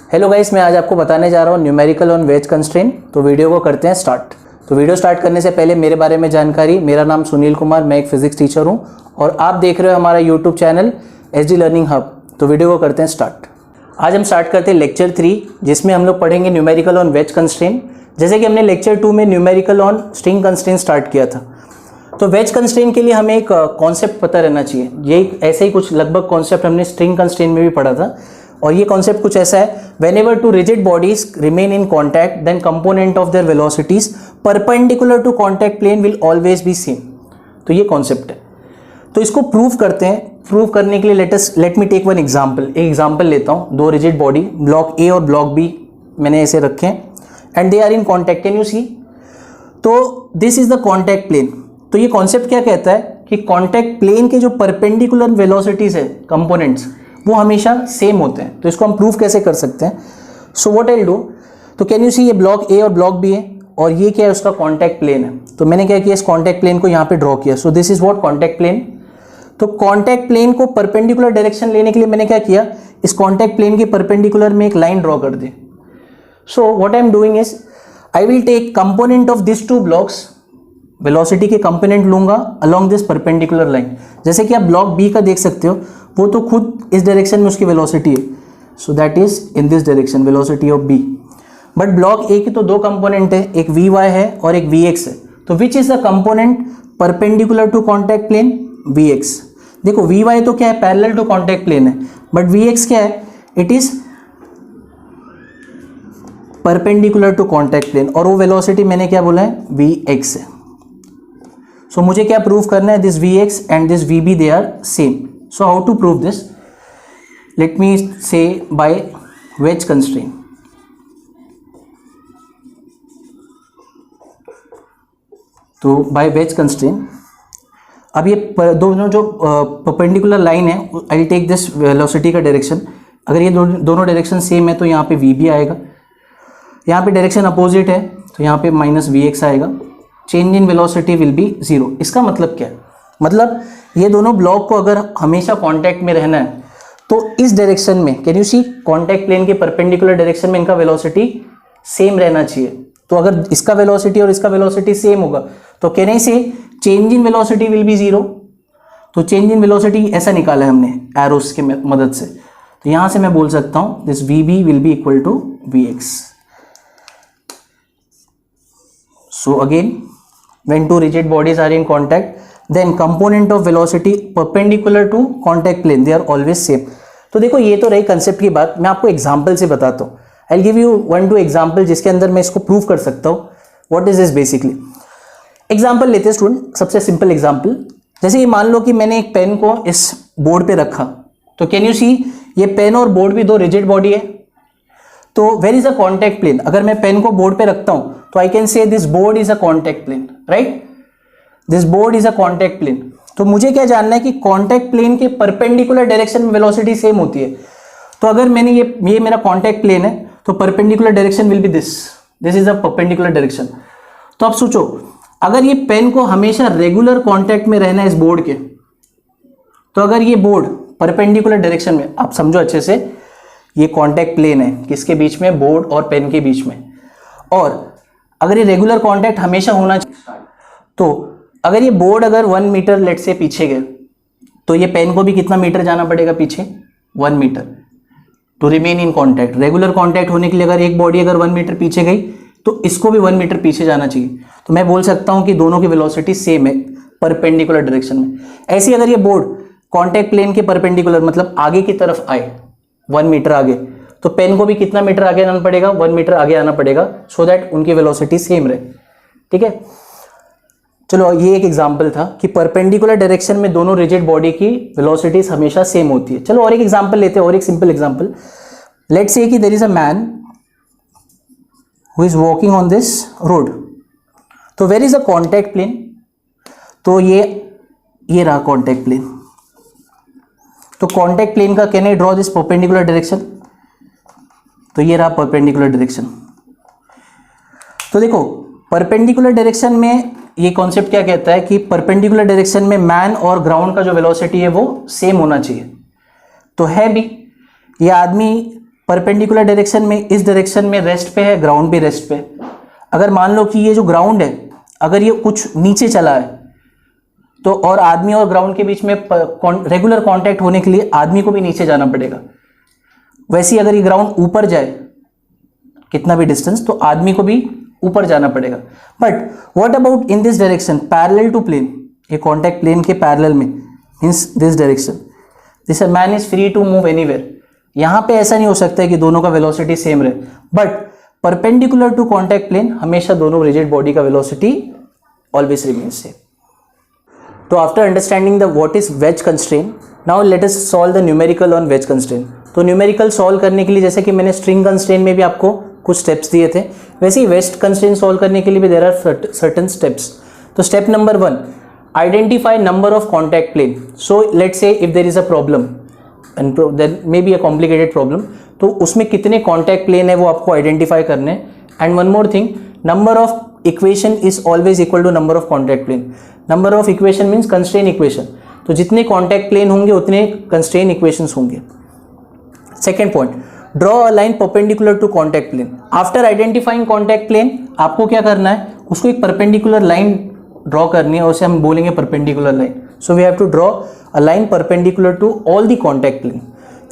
Hello guys, मैं आज आपको बताने जा रहा हूँ न्यूमेरिकल ऑन वेज कंस्ट्रेंट। तो वीडियो को करते हैं स्टार्ट। तो वीडियो स्टार्ट करने से पहले मेरे बारे में जानकारी। मेरा नाम सुनील कुमार, मैं एक फिजिक्स टीचर हूँ और आप देख रहे हो हमारा YouTube channel SD learning hub. तो वीडियो को करते हैं स्टार्ट। आज हम स्टार्ट करते हैं लेक्चर 3, जिसमें हम लोग पढ़ेंगे न्यूमेरिकल ऑन वेज कंस्ट्रेंट। जैसे कि हमने लेक्चर 2 में numerical on string constraint start किया था। तो वेज कंस्ट्रेंट के लिए हमें एक कॉन्सेप्ट पता रहना चाहिए। ये ऐसे ही कुछ लगभग कॉन्सेप्ट हमने स्ट्रिंग कंस्ट्रेंट में भी पढ़ा था। और ये कॉन्सेप्ट कुछ ऐसा है, whenever two rigid bodies remain in contact then component of their velocities perpendicular to contact plane will always be same. तो ये कॉन्सेप्ट है। तो इसको प्रूव करते हैं। प्रूव करने के लिए let me take one example. एक एग्जांपल लेता हूँ। दो रिजिड बॉडी ब्लॉक ए और ब्लॉक बी मैंने ऐसे रखे हैं and they are in contact. Can you see? तो this is the contact plane. तो ये कॉन्सेप्ट क्या कहता है कि कॉन्टैक्ट प्लेन के जो परपेंडिकुलर वेलोसिटीज है कंपोनेंट्स, वो हमेशा सेम होते हैं। तो इसको हम प्रूफ कैसे कर सकते हैं? सो व्हाट आई विल डू, तो कैन यू सी ये ब्लॉक ए और ब्लॉक बी है और ये क्या है, उसका कॉन्टैक्ट प्लेन है। तो मैंने क्या किया, इस कॉन्टैक्ट प्लेन को यहाँ पे ड्रॉ किया। So this is what contact plane. तो कॉन्टैक्ट प्लेन को परपेंडिकुलर डायरेक्शन लेने के लिए मैंने क्या किया, इस कॉन्टैक्ट प्लेन के परपेंडिकुलर में एक लाइन ड्रॉ कर दी। So what I am doing is I will take component of this two blocks, velocity के कंपोनेंट लूंगा अलोंग दिस परपेंडिकुलर लाइन। जैसे कि आप ब्लॉक बी का देख सकते हो, वो तो खुद इस डायरेक्शन में उसकी वेलोसिटी है। So that is in this direction velocity of B. But block A की तो दो कंपोनेंट है, एक वी वाई है और एक वी एक्स है। तो which is the component perpendicular to contact plane? V x. देखो वी वाई तो क्या है, पैरेलल टू कॉन्टैक्ट प्लेन है, बट वी एक्स क्या है, it is perpendicular to contact plane. और वो वेलोसिटी मैंने क्या बोला है, वी एक्स है। सो मुझे क्या प्रूव करना है, this v x and this v b they are same. So how to prove this? Let me say by wedge constraint. तो by wedge constraint, अब ये दोनों जो परपेंडिकुलर लाइन है, I will take this velocity का direction. अगर ये दोनों डायरेक्शन सेम है तो यहाँ पे वी बी आएगा। यहाँ पे डायरेक्शन अपोजिट है तो यहाँ पे माइनस वी एक्स आएगा। Change in velocity will B zero. इसका मतलब क्या है, मतलब ये दोनों ब्लॉक को अगर हमेशा कांटेक्ट में रहना है तो इस डायरेक्शन में, can you see, contact plane के परपेंडिकुलर डायरेक्शन में इनका वेलोसिटी सेम रहना चाहिए। तो अगर इसका वेलोसिटी और इसका वेलोसिटी सेम होगा तो कैन आई से change in velocity will B zero. तो चेंज इन वेलोसिटी ऐसा निकाला है हमने एरोस के मदद से। तो यहां से मैं बोल सकता हूं this v b will be equal to v x. So again when two rigid bodies are in contact then component of velocity perpendicular to contact plane they are always same। तो देखो ये तो रही कंसेप्ट की बात। मैं आपको example से बताता हूँ। I'll give you 1-2 एग्जांपल जिसके अंदर मैं इसको प्रूव कर सकता हूँ। What is this basically? Example लेते हैं स्टूडेंट, सबसे सिंपल एग्जांपल। जैसे कि मान लो कि मैंने एक पेन को इस बोर्ड पे रखा, तो कैन यू सी ये पेन और बोर्ड भी दो रिजिड बॉडी है। तो where is a contact plane? अगर मैं पेन को बोर्ड पे रखता हूँ तो I can say this board is a contact plane, right? This board is a contact plane. तो मुझे क्या जानना है कि कॉन्टैक्ट प्लेन के परपेंडिकुलर डायरेक्शन में वेलोसिटी सेम होती है। तो अगर मैंने ये मेरा कॉन्टैक्ट प्लेन है तो perpendicular direction will be this is a perpendicular direction. तो अब सोचो, अगर ये पेन को हमेशा रेगुलर कॉन्टैक्ट में रहना है इस बोर्ड के, तो अगर ये बोर्ड परपेंडिकुलर डायरेक्शन में, आप समझो अच्छे से, ये कॉन्टैक्ट प्लेन है किसके बीच में, बोर्ड और पेन के बीच में, और अगर ये रेगुलर कॉन्टैक्ट हमेशा होना चाहिए, तो अगर ये बोर्ड अगर 1 मीटर लेट से पीछे गए तो ये पेन को भी कितना मीटर जाना पड़ेगा पीछे, 1 metre to remain in contact. Regular contact होने के लिए अगर एक बॉडी अगर 1 मीटर पीछे गई तो इसको भी 1 मीटर पीछे जाना चाहिए। तो मैं बोल सकता हूं कि दोनों की वेलोसिटी सेम है परपेंडिकुलर डायरेक्शन में। ऐसे अगर ये बोर्ड कॉन्टैक्ट प्लेन के परपेंडिकुलर मतलब आगे की तरफ आए 1 मीटर आगे, तो पेन को भी कितना मीटर आगे आना पड़ेगा, 1 मीटर आगे आना पड़ेगा, सो दैट उनकी वेलोसिटी सेम रहे। ठीक है, चलो ये एक एग्जांपल था कि परपेंडिकुलर डायरेक्शन में दोनों रिजिड बॉडी की वेलोसिटीज हमेशा सेम होती है। चलो और एक एग्जांपल लेते हैं, और एक सिंपल एग्जांपल। लेट्स से कि there is a man who is walking on this road. तो where is a contact plane? तो ये रहा कॉन्टैक्ट प्लेन। तो कॉन्टैक्ट प्लेन का can I draw this perpendicular direction? तो ये रहा परपेंडिकुलर डायरेक्शन। तो देखो परपेंडिकुलर डायरेक्शन में ये कॉन्सेप्ट क्या कहता है कि परपेंडिकुलर डायरेक्शन में मैन और ग्राउंड का जो वेलोसिटी है वो सेम होना चाहिए। तो है भी, ये आदमी परपेंडिकुलर डायरेक्शन में इस डायरेक्शन में रेस्ट पे है, ग्राउंड भी रेस्ट पे है। अगर मान लो कि ये जो ग्राउंड है अगर ये कुछ नीचे चला है तो और आदमी और ग्राउंड के बीच में रेगुलर कांटेक्ट होने के लिए आदमी को भी नीचे जाना पड़ेगा। वैसे ही अगर ये ग्राउंड ऊपर जाए कितना भी डिस्टेंस तो आदमी को भी ऊपर जाना पड़ेगा। But what about in this direction parallel to plane, ये कांटेक्ट प्लेन के पैरेलल में means this direction, this man is free to move anywhere. यहां पे ऐसा नहीं हो सकता है कि दोनों का वेलोसिटी सेम रहे, but perpendicular to contact plane हमेशा दोनों रिजिड बॉडी का वेलोसिटी ऑलवेज रिमेन्स सेम। तो after understanding the what is wedge constraint, now let us solve the numerical on wedge constraint. तो न्यूमेरिकल सॉल्व करने के लिए जैसे कि मैंने स्ट्रिंग कंस्ट्रेंट में भी आपको कुछ स्टेप्स दिए थे, वैसे ही वेज कंस्ट्रेंट सॉल्व करने के लिए भी देयर आर सर्टेन स्टेप्स। तो step number 1, identify number of contact plane. So let's say if there is a problem and there may be a complicated problem, तो उसमें कितने कॉन्टैक्ट प्लेन है वो आपको आइडेंटिफाई करने हैं। And one more thing, number of equation is always equal to number of contact plane. Number of equation means constraint equation, तो जितने कॉन्टैक्ट प्लेन होंगे उतने कंस्ट्रेंट इक्वेशंस होंगे। Second point, draw a line perpendicular to contact plane. After identifying contact plane आपको क्या करना है, उसको एक परपेंडिकुलर लाइन ड्रॉ करनी है, उसे हम बोलेंगे perpendicular line. So we have to draw a line perpendicular to all the contact plane.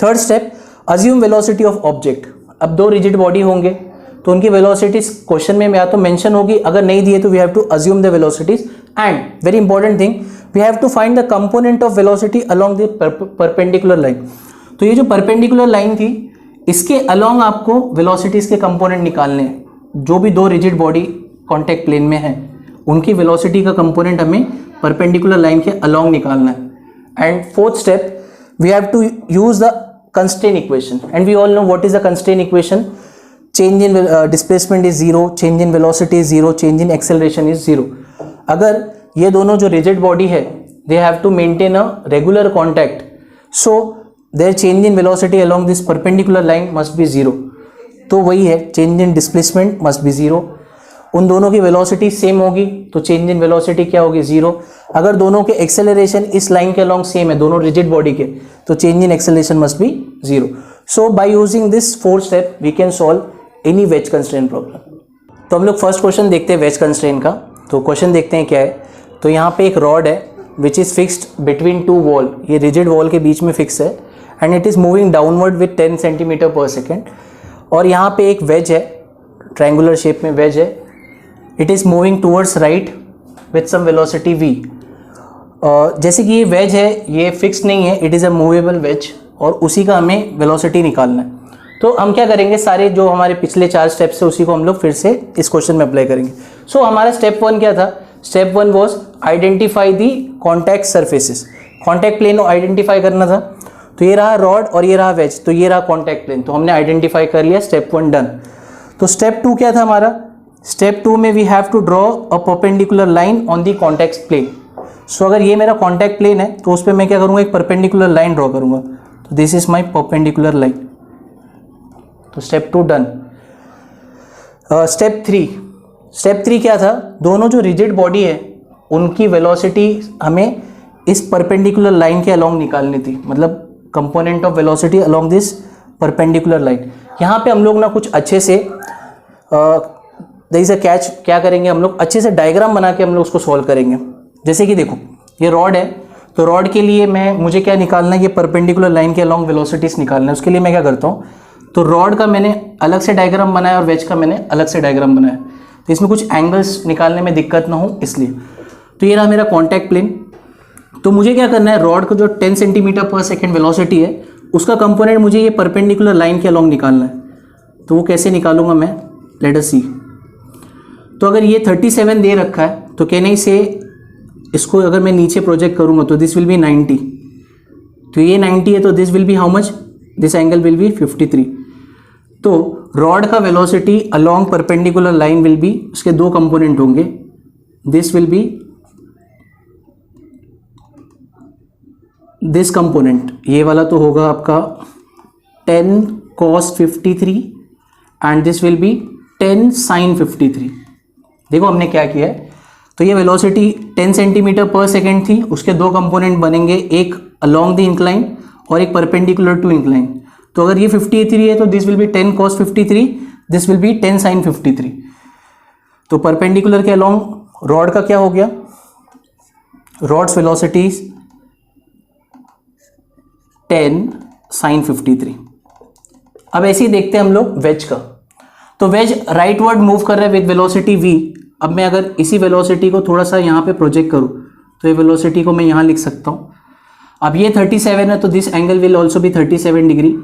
Third step, assume velocity of object. अब दो रिजिड बॉडी होंगे तो उनकी वेलोसिटीज क्वेश्चन में या तो मेंशन होगी, अगर नहीं दिए तो we have to assume the velocities. And very important thing, we have to find the component of velocity along the perpendicular line. तो ये जो परपेंडिकुलर लाइन थी इसके अलोंग आपको वेलोसिटीज के कंपोनेंट निकालने हैं। जो भी दो रिजिड बॉडी कॉन्टैक्ट प्लेन में है उनकी वेलोसिटी का कंपोनेंट हमें परपेंडिकुलर लाइन के अलोंग निकालना है। And fourth step, we have to use the constraint equation and we all know what is the constraint equation. Change in displacement is 0, change in velocity is 0, change in acceleration is 0। अगर ये दोनों जो rigid body है they have to maintain a regular contact, so their change in velocity along this perpendicular line must be 0। तो वही है, change in displacement must be 0। उन दोनों की वेलोसिटी सेम होगी तो चेंज इन वेलोसिटी क्या होगी, 0। अगर दोनों के एक्सेलरेशन इस लाइन के अलोंग सेम है, दोनों रिजिड बॉडी के, तो change in acceleration must be 0। So by using this 4 step we can solve any wedge constraint problem. तो हम लोग फर्स्ट क्वेश्चन देखते हैं वेज कंस्ट्रेंट का। तो क्वेश्चन देखते हैं क्या है। तो यहाँ पे एक रॉड है which is fixed between 2 wall, ये रिजिड वॉल के बीच में फिक्स है and it is moving downward with 10 centimetre per second. और यहाँ पे एक वेज है, ट्रायंगुलर शेप में वेज है, it is moving towards right with some velocity v। जैसे कि ये वेज है ये फिक्स नहीं है, it is a movable wedge और उसी का हमें वेलोसिटी निकालना है। तो हम क्या करेंगे, सारे जो हमारे पिछले 4 स्टेप्स है उसी को हम लोग फिर से इस क्वेश्चन में अप्लाई करेंगे। सो हमारा स्टेप 1 क्या था, step 1 was identify the contact surfaces. Contact plane identify करना था। तो ये रहा रॉड और ये रहा वेज, तो ये रहा कॉन्टैक्ट प्लेन, तो हमने आइडेंटिफाई कर लिया, स्टेप 1 डन। तो स्टेप 2 क्या था हमारा, स्टेप 2 में we have to draw a perpendicular line on the contact plane. So अगर ये मेरा कॉन्टैक्ट प्लेन है तो उस पर मैं क्या करूँगा, एक परपेंडिकुलर लाइन ड्रॉ करूँगा। तो this is my perpendicular line. तो स्टेप 2 डन। स्टेप 3 क्या था, दोनों जो रिजिड बॉडी है उनकी वेलोसिटी हमें इस परपेंडिकुलर लाइन के अलोंग निकालनी थी, मतलब component of velocity along this perpendicular line. यहाँ पे हम लोग ना कुछ अच्छे से देयर इज अ कैच, क्या करेंगे हम लोग, अच्छे से डायग्राम बना के हम लोग उसको सॉल्व करेंगे। जैसे कि देखो ये रॉड है, तो रॉड के लिए मुझे क्या निकालना है, ये परपेंडिकुलर लाइन के अलोंग वेलोसिटीज निकालना है। उसके लिए मैं क्या करता हूँ, तो रॉड का मैंने अलग से डायग्राम बनाया और वेज का मैंने अलग से डायग्राम बनाया, तो इसमें कुछ एंगल्स निकालने में दिक्कत ना हो इसलिए। तो ये रहा मेरा कॉन्टैक्ट प्लेन। तो मुझे क्या करना है, रॉड को जो 10 सेंटीमीटर पर सेकेंड वेलोसिटी है उसका कंपोनेंट मुझे ये परपेंडिकुलर लाइन के अलोंग निकालना है। तो वो कैसे निकालूंगा मैं, लेट अस सी। तो अगर ये 37 दे रखा है तो कैन आई से, इसको अगर मैं नीचे प्रोजेक्ट करूंगा तो दिस विल बी 90। तो ये 90 है तो this will B how much, this angle will B 53। तो रॉड का velocity along perpendicular line will be, उसके 2 कंपोनेंट होंगे, this will be this component, ये वाला तो होगा आपका 10 cos 53 and this will be 10 sin 53। देखो हमने क्या किया है, तो ये वेलोसिटी 10 सेंटीमीटर पर सेकेंड थी, उसके 2 कंपोनेंट बनेंगे, एक अलोंग द इंक्लाइन और एक परपेंडिकुलर टू इंक्लाइन। तो अगर ये 53 है तो this will be 10 cos 53, this will be 10 sin 53। तो परपेंडिकुलर के अलोंग रॉड का क्या हो गया, रॉड्स वेलोसिटी इज 10 sin 53। अब ऐसे ही देखते हैं हम लोग वेज का। तो वेज राइटवर्ड मूव कर रहा है विद वेलोसिटी v। अब मैं अगर इसी वेलोसिटी को थोड़ा सा यहाँ पे प्रोजेक्ट करूँ तो ये वेलोसिटी को मैं यहाँ लिख सकता हूँ। अब ये 37 है तो this angle will also be 37 degree.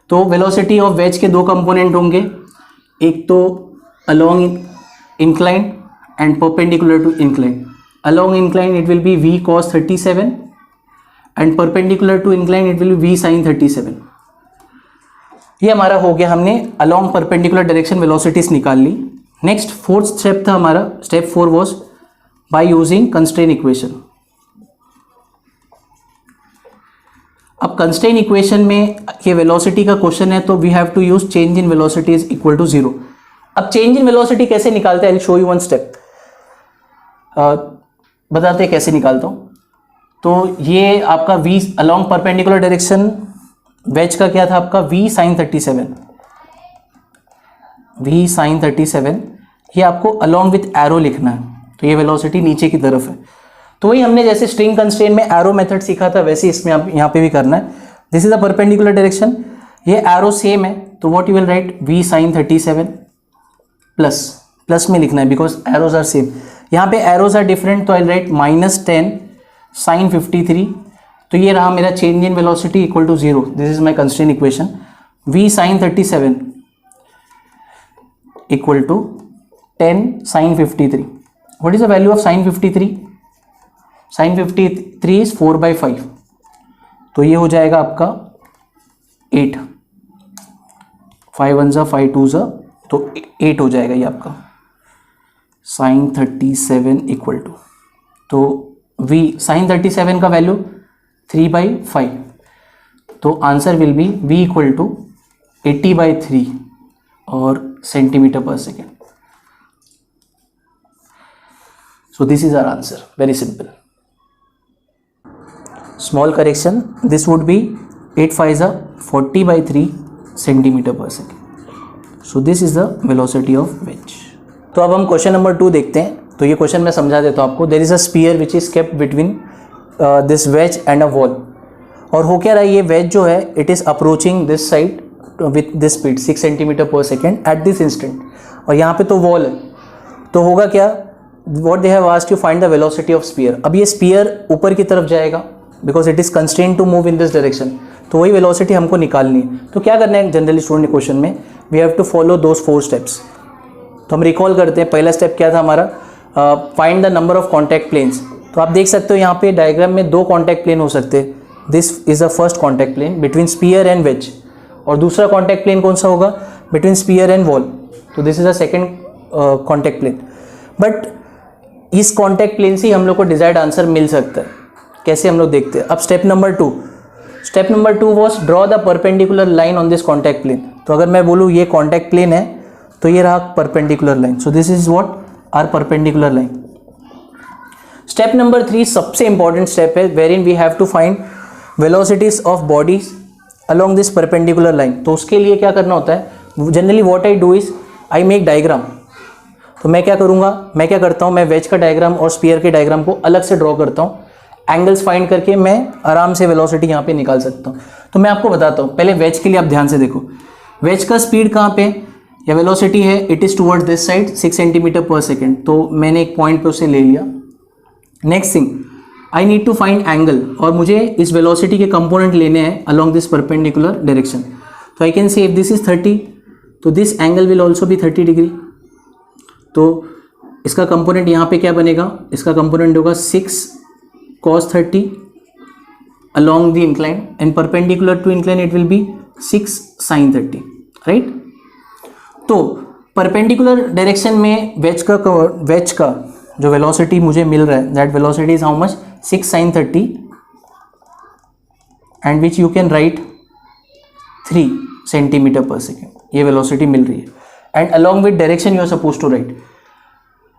तो वेलोसिटी ऑफ वेज के दो कंपोनेंट होंगे, एक तो along incline and perpendicular to incline. Along incline it will be v cos 37 and perpendicular to incline it will be v sin 37। ये हमारा हो गया, हमने अलोंग परपेंडिकुलर डायरेक्शन वेलोसिटीज निकाल ली। नेक्स्ट फोर्थ स्टेप था हमारा, step 4 was by using constraint equation. अब constraint equation में ये वेलोसिटी का क्वेश्चन है तो we have to use change in velocity is equal to 0। अब चेंज इन वेलोसिटी कैसे निकालते हैं, I will show you one step. बताते हैं कैसे निकालता हूँ। तो ये आपका v along perpendicular direction wedge का क्या था आपका v sin 37, v sin 37। ये आपको अलोंग विथ एरो लिखना है, तो ये वेलोसिटी नीचे की तरफ है। तो वही हमने जैसे स्ट्रिंग कंस्ट्रेंट में एरो मेथड सीखा था वैसे इसमें आप यहाँ पे भी करना है। This is the perpendicular direction, ये एरो सेम है तो what you will write v sin 37 plus में लिखना है बिकॉज एरोज आर सेम। यहाँ पे एरोज आर डिफरेंट तो आई राइट -10 sin 53। तो ये रहा मेरा change in velocity equal to 0। This is my constraint equation. v sin 37 equal to 10 sin 53। What is the value of sin 53? sin 53 is 4/5, तो ये हो जाएगा आपका 8। 5 1 जा 5 2 जा तो 8 हो जाएगा ये आपका sin 37 इक्वल टू, तो v sin 37 का वैल्यू 3/5, तो answer will be v equal to 80/3 और centimetre per second. So this is our answer, very simple. Small correction, this would be 8 5 40/3 centimetre per second. So this is the velocity of wedge. तो अब हम question number 2 देखते हैं। तो ये question मैं समझा देता हूँ आपको। There is a sphere which is kept between this wedge and a wall. और हो क्या रहा है, ये वेज जो है it is approaching this side with this speed 6 centimetre per second at this instant, और यहाँ पे तो वॉल है। तो होगा क्या, what they have asked to find the velocity of sphere. अब ये स्पीयर ऊपर की तरफ जाएगा because it is constrained to move in this direction, तो वही वेलोसिटी हमको निकालनी है। तो क्या करना है जनरली स्टूडेंट क्वेश्चन में, we have to follow those 4 steps. तो हम रिकॉल करते हैं। पहला स्टेप क्या था हमारा, find the number of contact planes. तो आप देख सकते हो यहाँ पे डायग्राम में 2 कॉन्टैक्ट प्लेन हो सकते हैं। This is the first contact plane between sphere and wedge, और दूसरा कॉन्टैक्ट प्लेन कौन सा होगा, बिटवीन स्पीयर एंड वॉल। तो this is the second contact plane. But इस कॉन्टैक्ट प्लेन से ही हम लोग को डिजायर्ड आंसर मिल सकता है। कैसे हम लोग देखते हैं। अब step number 2, step number 2 was draw the perpendicular line on this contact plane. तो अगर मैं बोलूँ ये कॉन्टैक्ट प्लेन है तो ये रहा perpendicular line. So this is what are perpendicular line. Step number 3 सबसे इंपॉर्टेंट स्टेप है, wherein we have to find velocities of bodies along this perpendicular line. तो उसके लिए क्या करना होता है, generally what I do is I make diagram. तो मैं क्या करूँगा, मैं क्या करता हूँ, मैं वेज का डायग्राम और स्पीयर के डायग्राम को अलग से ड्रॉ करता हूँ। एंगल्स फाइंड करके मैं आराम से वेलोसिटी यहाँ पे निकाल सकता हूँ। तो मैं आपको बताता हूँ। पहले वेज के लिए आप ध्यान से देखो, वेज का स्पीड कहाँ पे या वेलोसिटी है, it is towards this side 6 centimetre per second. तो मैंने एक पॉइंट पे उसे ले लिया। Next thing, I need to find angle, और मुझे इस वेलोसिटी के कंपोनेंट लेने हैं अलॉन्ग दिस परपेंडिकुलर डायरेक्शन। तो I can say if this is 30 तो this angle will also be 30 degree. तो इसका कंपोनेंट यहाँ पे क्या बनेगा, इसका कंपोनेंट होगा 6 cos 30 along the incline and perpendicular to incline it will be 6 sin 30, right. तो परपेंडिकुलर डायरेक्शन में वेज का जो वेलोसिटी मुझे मिल रहा है, that velocity is how much, 6 sin 30 and which you can write 3 centimetre per second. ये velocity मिल रही है and along with direction you are suppose to write.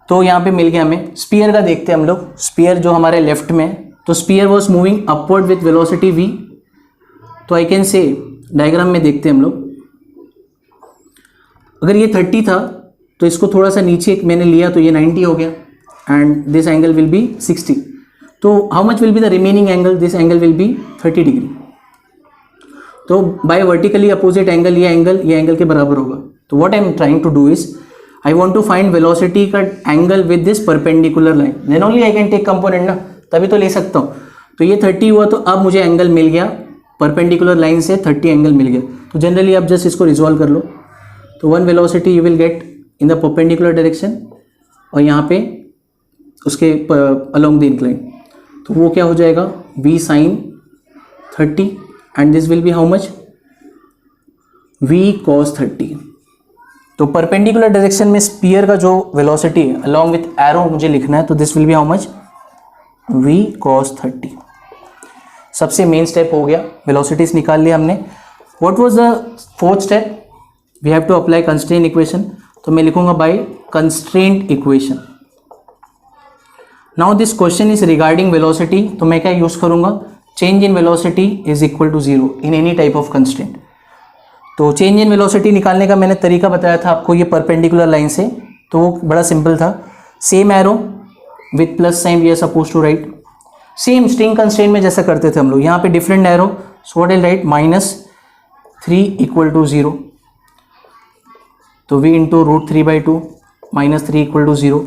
तो यहाँ पे मिल गया हमें। स्पीयर का देखते हैं हम लोग। स्पीयर जो हमारे लेफ्ट में, तो sphere was moving upward with velocity v। तो आई कैन से डायग्राम में देखते हैं हम लोग। अगर ये 30 था तो इसको थोड़ा सा नीचे मैंने लिया तो ये 90 हो गया, and this angle will be 60। तो how much will be the remaining angle? This angle will be 30 degree. तो बाय वर्टिकली अपोजिट एंगल ये एंगल के बराबर होगा। तो what I am trying to do is I want to find velocity का angle with this perpendicular line, then only I can take component ना, तभी तो ले सकता हूँ। तो ये 30 हुआ तो अब मुझे एंगल मिल गया परपेंडिकुलर लाइन से 30 एंगल मिल गया। तो जनरली आप जस्ट इसको रिजॉल्व कर लो। तो one velocity you will get in the perpendicular direction और यहाँ पे उसके अलोंग द इंक्लाइन, तो वो क्या हो जाएगा v sin 30 and this will B how much v cos 30। तो परपेंडिकुलर डायरेक्शन में स्पीयर का जो वेलोसिटी है अलोंग विथ एरो मुझे लिखना है, तो this will B how much v cos 30। सबसे मेन स्टेप हो गया, वेलोसिटीज निकाल लिया हमने। What was the fourth step? We have to apply constraint equation. तो मैं लिखूंगा by constraint equation. Now this question is regarding velocity, तो मैं क्या यूज करूंगा? Change in velocity is equal to 0 in any type of constraint. तो change in velocity निकालने का मैंने तरीका बताया था आपको ये परपेंडिकुलर लाइन से, तो वो बड़ा सिंपल था। Same arrow with plus sign we are suppose to write, same string constraint में जैसा करते थे हम लोग। यहाँ पे different arrow, so what I write -3 equal to 0। तो v इंटू √3/2 -3 इक्वल टू 0।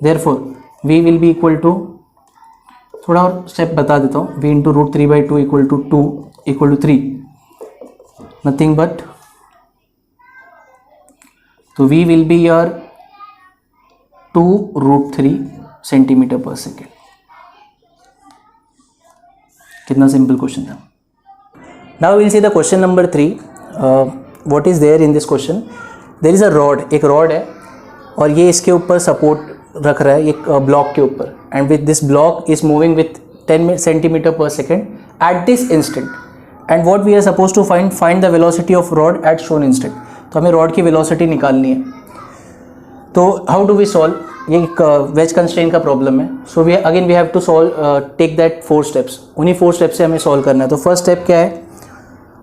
देयरफॉर v will be equal to, थोड़ा और स्टेप बता देता हूँ, v into √3/2 equal to 2 equal to 3, nothing but, तो v will be your 2√3 centimetre per second. कितना simple question था। Now will see the question number 3। What is there in this question? There is a rod, एक rod है और ये इसके ऊपर support रख रहा है एक ब्लॉक के ऊपर, and with this block is moving with 10 centimetre per second at this instant, and what we are suppose to find the velocity of rod at shown instant. तो हमें रॉड की वेलोसिटी निकालनी है। तो हाउ डू वी सॉल्व? ये एक veg constraint का problem है। So we again we have to solve, take that 4 steps. उन्हीं 4 स्टेप्स से हमें सॉल्व करना है। तो फर्स्ट स्टेप क्या है?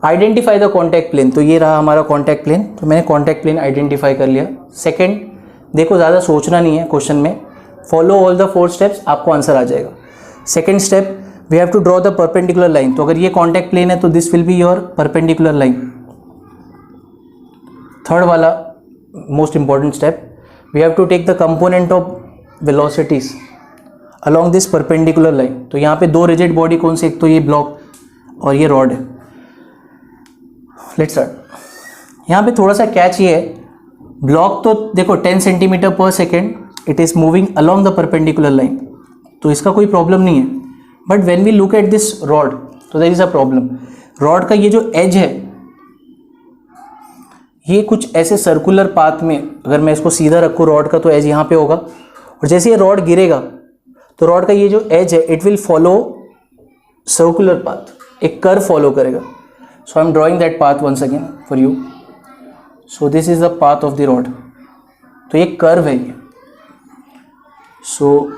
Identify the contact plane. तो ये रहा हमारा कॉन्टैक्ट प्लेन, तो मैंने कॉन्टैक्ट प्लेन आइडेंटिफाई कर लिया। सेकंड, देखो ज़्यादा सोचना नहीं है क्वेश्चन में, फॉलो ऑल द 4 स्टेप्स, आपको आंसर आ जाएगा। Second step, we have to draw the perpendicular line. तो अगर ये कॉन्टैक्ट प्लेन है तो this will be your perpendicular line. Third वाला most important step, we have to take the component of velocities along this perpendicular line. तो यहाँ पे 2 rigid body कौन से? एक तो ये ब्लॉक और ये रॉड है। Let's start. यहाँ पे थोड़ा सा कैच ये है, ब्लॉक तो देखो 10 centimetre per second it is moving along the perpendicular line, तो इसका कोई प्रॉब्लम नहीं है। But when we look at this rod, तो there is a problem. Rod का ये जो एज है ये कुछ ऐसे सर्कुलर पाथ में, अगर मैं इसको सीधा रखूँ रॉड का, तो एज यहाँ पे होगा, और जैसे ये रॉड गिरेगा तो रॉड का ये जो एज है it will follow circular path, एक कर्व फॉलो करेगा। So I am drawing that path once again for you. So this is the path of the rod, तो ये कर्व है ये। So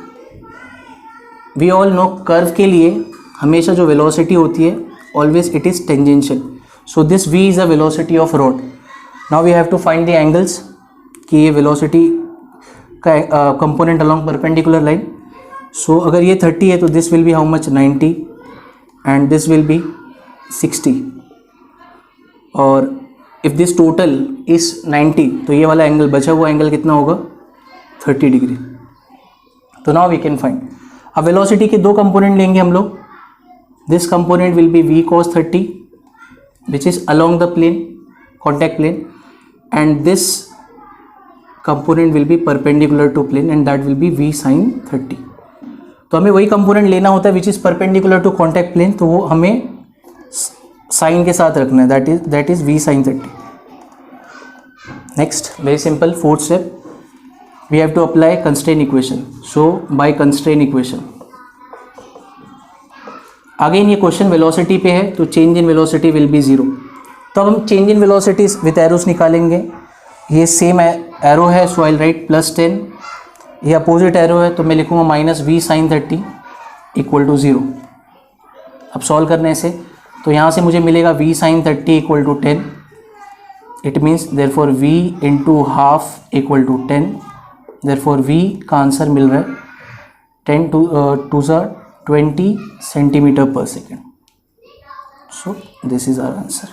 we all know curve के लिए हमेशा जो वेलोसिटी होती है always it is tangential. So this v is the velocity of rod. Now we have to find the angles कि ये वेलोसिटी का कंपोनेंट अलोंग परपेंडिकुलर लाइन। सो अगर ये 30 है तो this will B how much 90 and this will be 60, और if this total is 90 तो ये वाला एंगल, बचा हुआ एंगल कितना होगा? 30 डिग्री। तो नाउ वी कैन फाइंड। अब वेलोसिटी के 2 कंपोनेंट लेंगे हम लोग। This component will be v cos 30 which is along the plane, contact plane, and this component will be perpendicular to plane and that will be v sin 30। तो हमें वही component लेना होता है which is perpendicular to contact plane, तो वो हमें sine के साथ रखना है, that is v sin 30। Next, very simple, fourth step, we have to apply constraint equation. So by constraint equation, again ये क्वेश्चन वेलोसिटी पे है, तो change in velocity will be 0। तो अब हम change in velocity with arrows निकालेंगे। ये same arrow है, सो आई राइट +10। ये अपोजिट एरो है, तो मैं लिखूंगा -v sin 30 इक्वल टू 0। अब सॉल्व करने से तो यहाँ से मुझे मिलेगा v sin 30 equal to 10. It means therefore v into half equal to 10. Therefore v का आंसर मिल रहा है 10 to 20 centimetre per second. So this is our answer.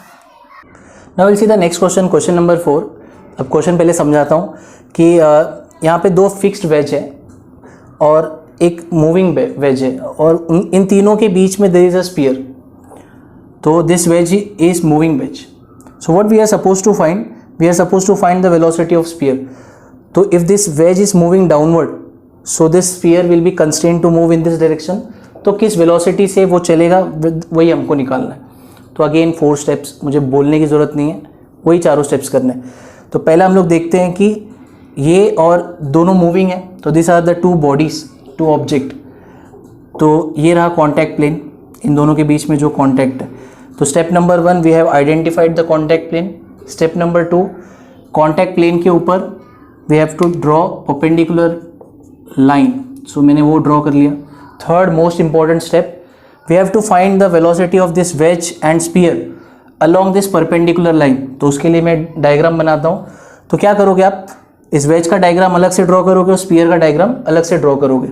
Now will see the next question, question number 4. अब question पहले समझाता हूँ कि यहाँ पे दो फिक्स्ड वेज है और एक मूविंग वेज है और इन तीनों के बीच में देयर इज अ स्फीयर. तो this wedge is moving wedge. So what we are suppose to find, we are suppose to find the velocity of sphere. तो if this wedge is moving downward, so this sphere will be constrained to move in this direction. तो किस velocity से वो चलेगा वही हमको निकालना है. तो अगेन 4 स्टेप्स, मुझे बोलने की ज़रूरत नहीं है, वही चारों स्टेप्स करने हैं. तो पहला हम लोग देखते हैं कि ये और दोनों मूविंग है, तो this are the two bodies, two object. तो ये रहा कॉन्टैक्ट प्लेन, इन दोनों के बीच में जो कॉन्टैक्ट है. तो step number 1 we have identified the contact plane. Step number 2, contact plane के ऊपर we have to draw perpendicular line. So मैंने वो ड्रॉ कर लिया. Third most important step, we have to find the velocity of this wedge and sphere along this perpendicular line. तो उसके लिए मैं डायग्राम बनाता हूँ. तो क्या करोगे आप, इस वेज का डायग्राम अलग से ड्रॉ करोगे और स्पीयर का डायग्राम अलग से ड्रॉ करोगे.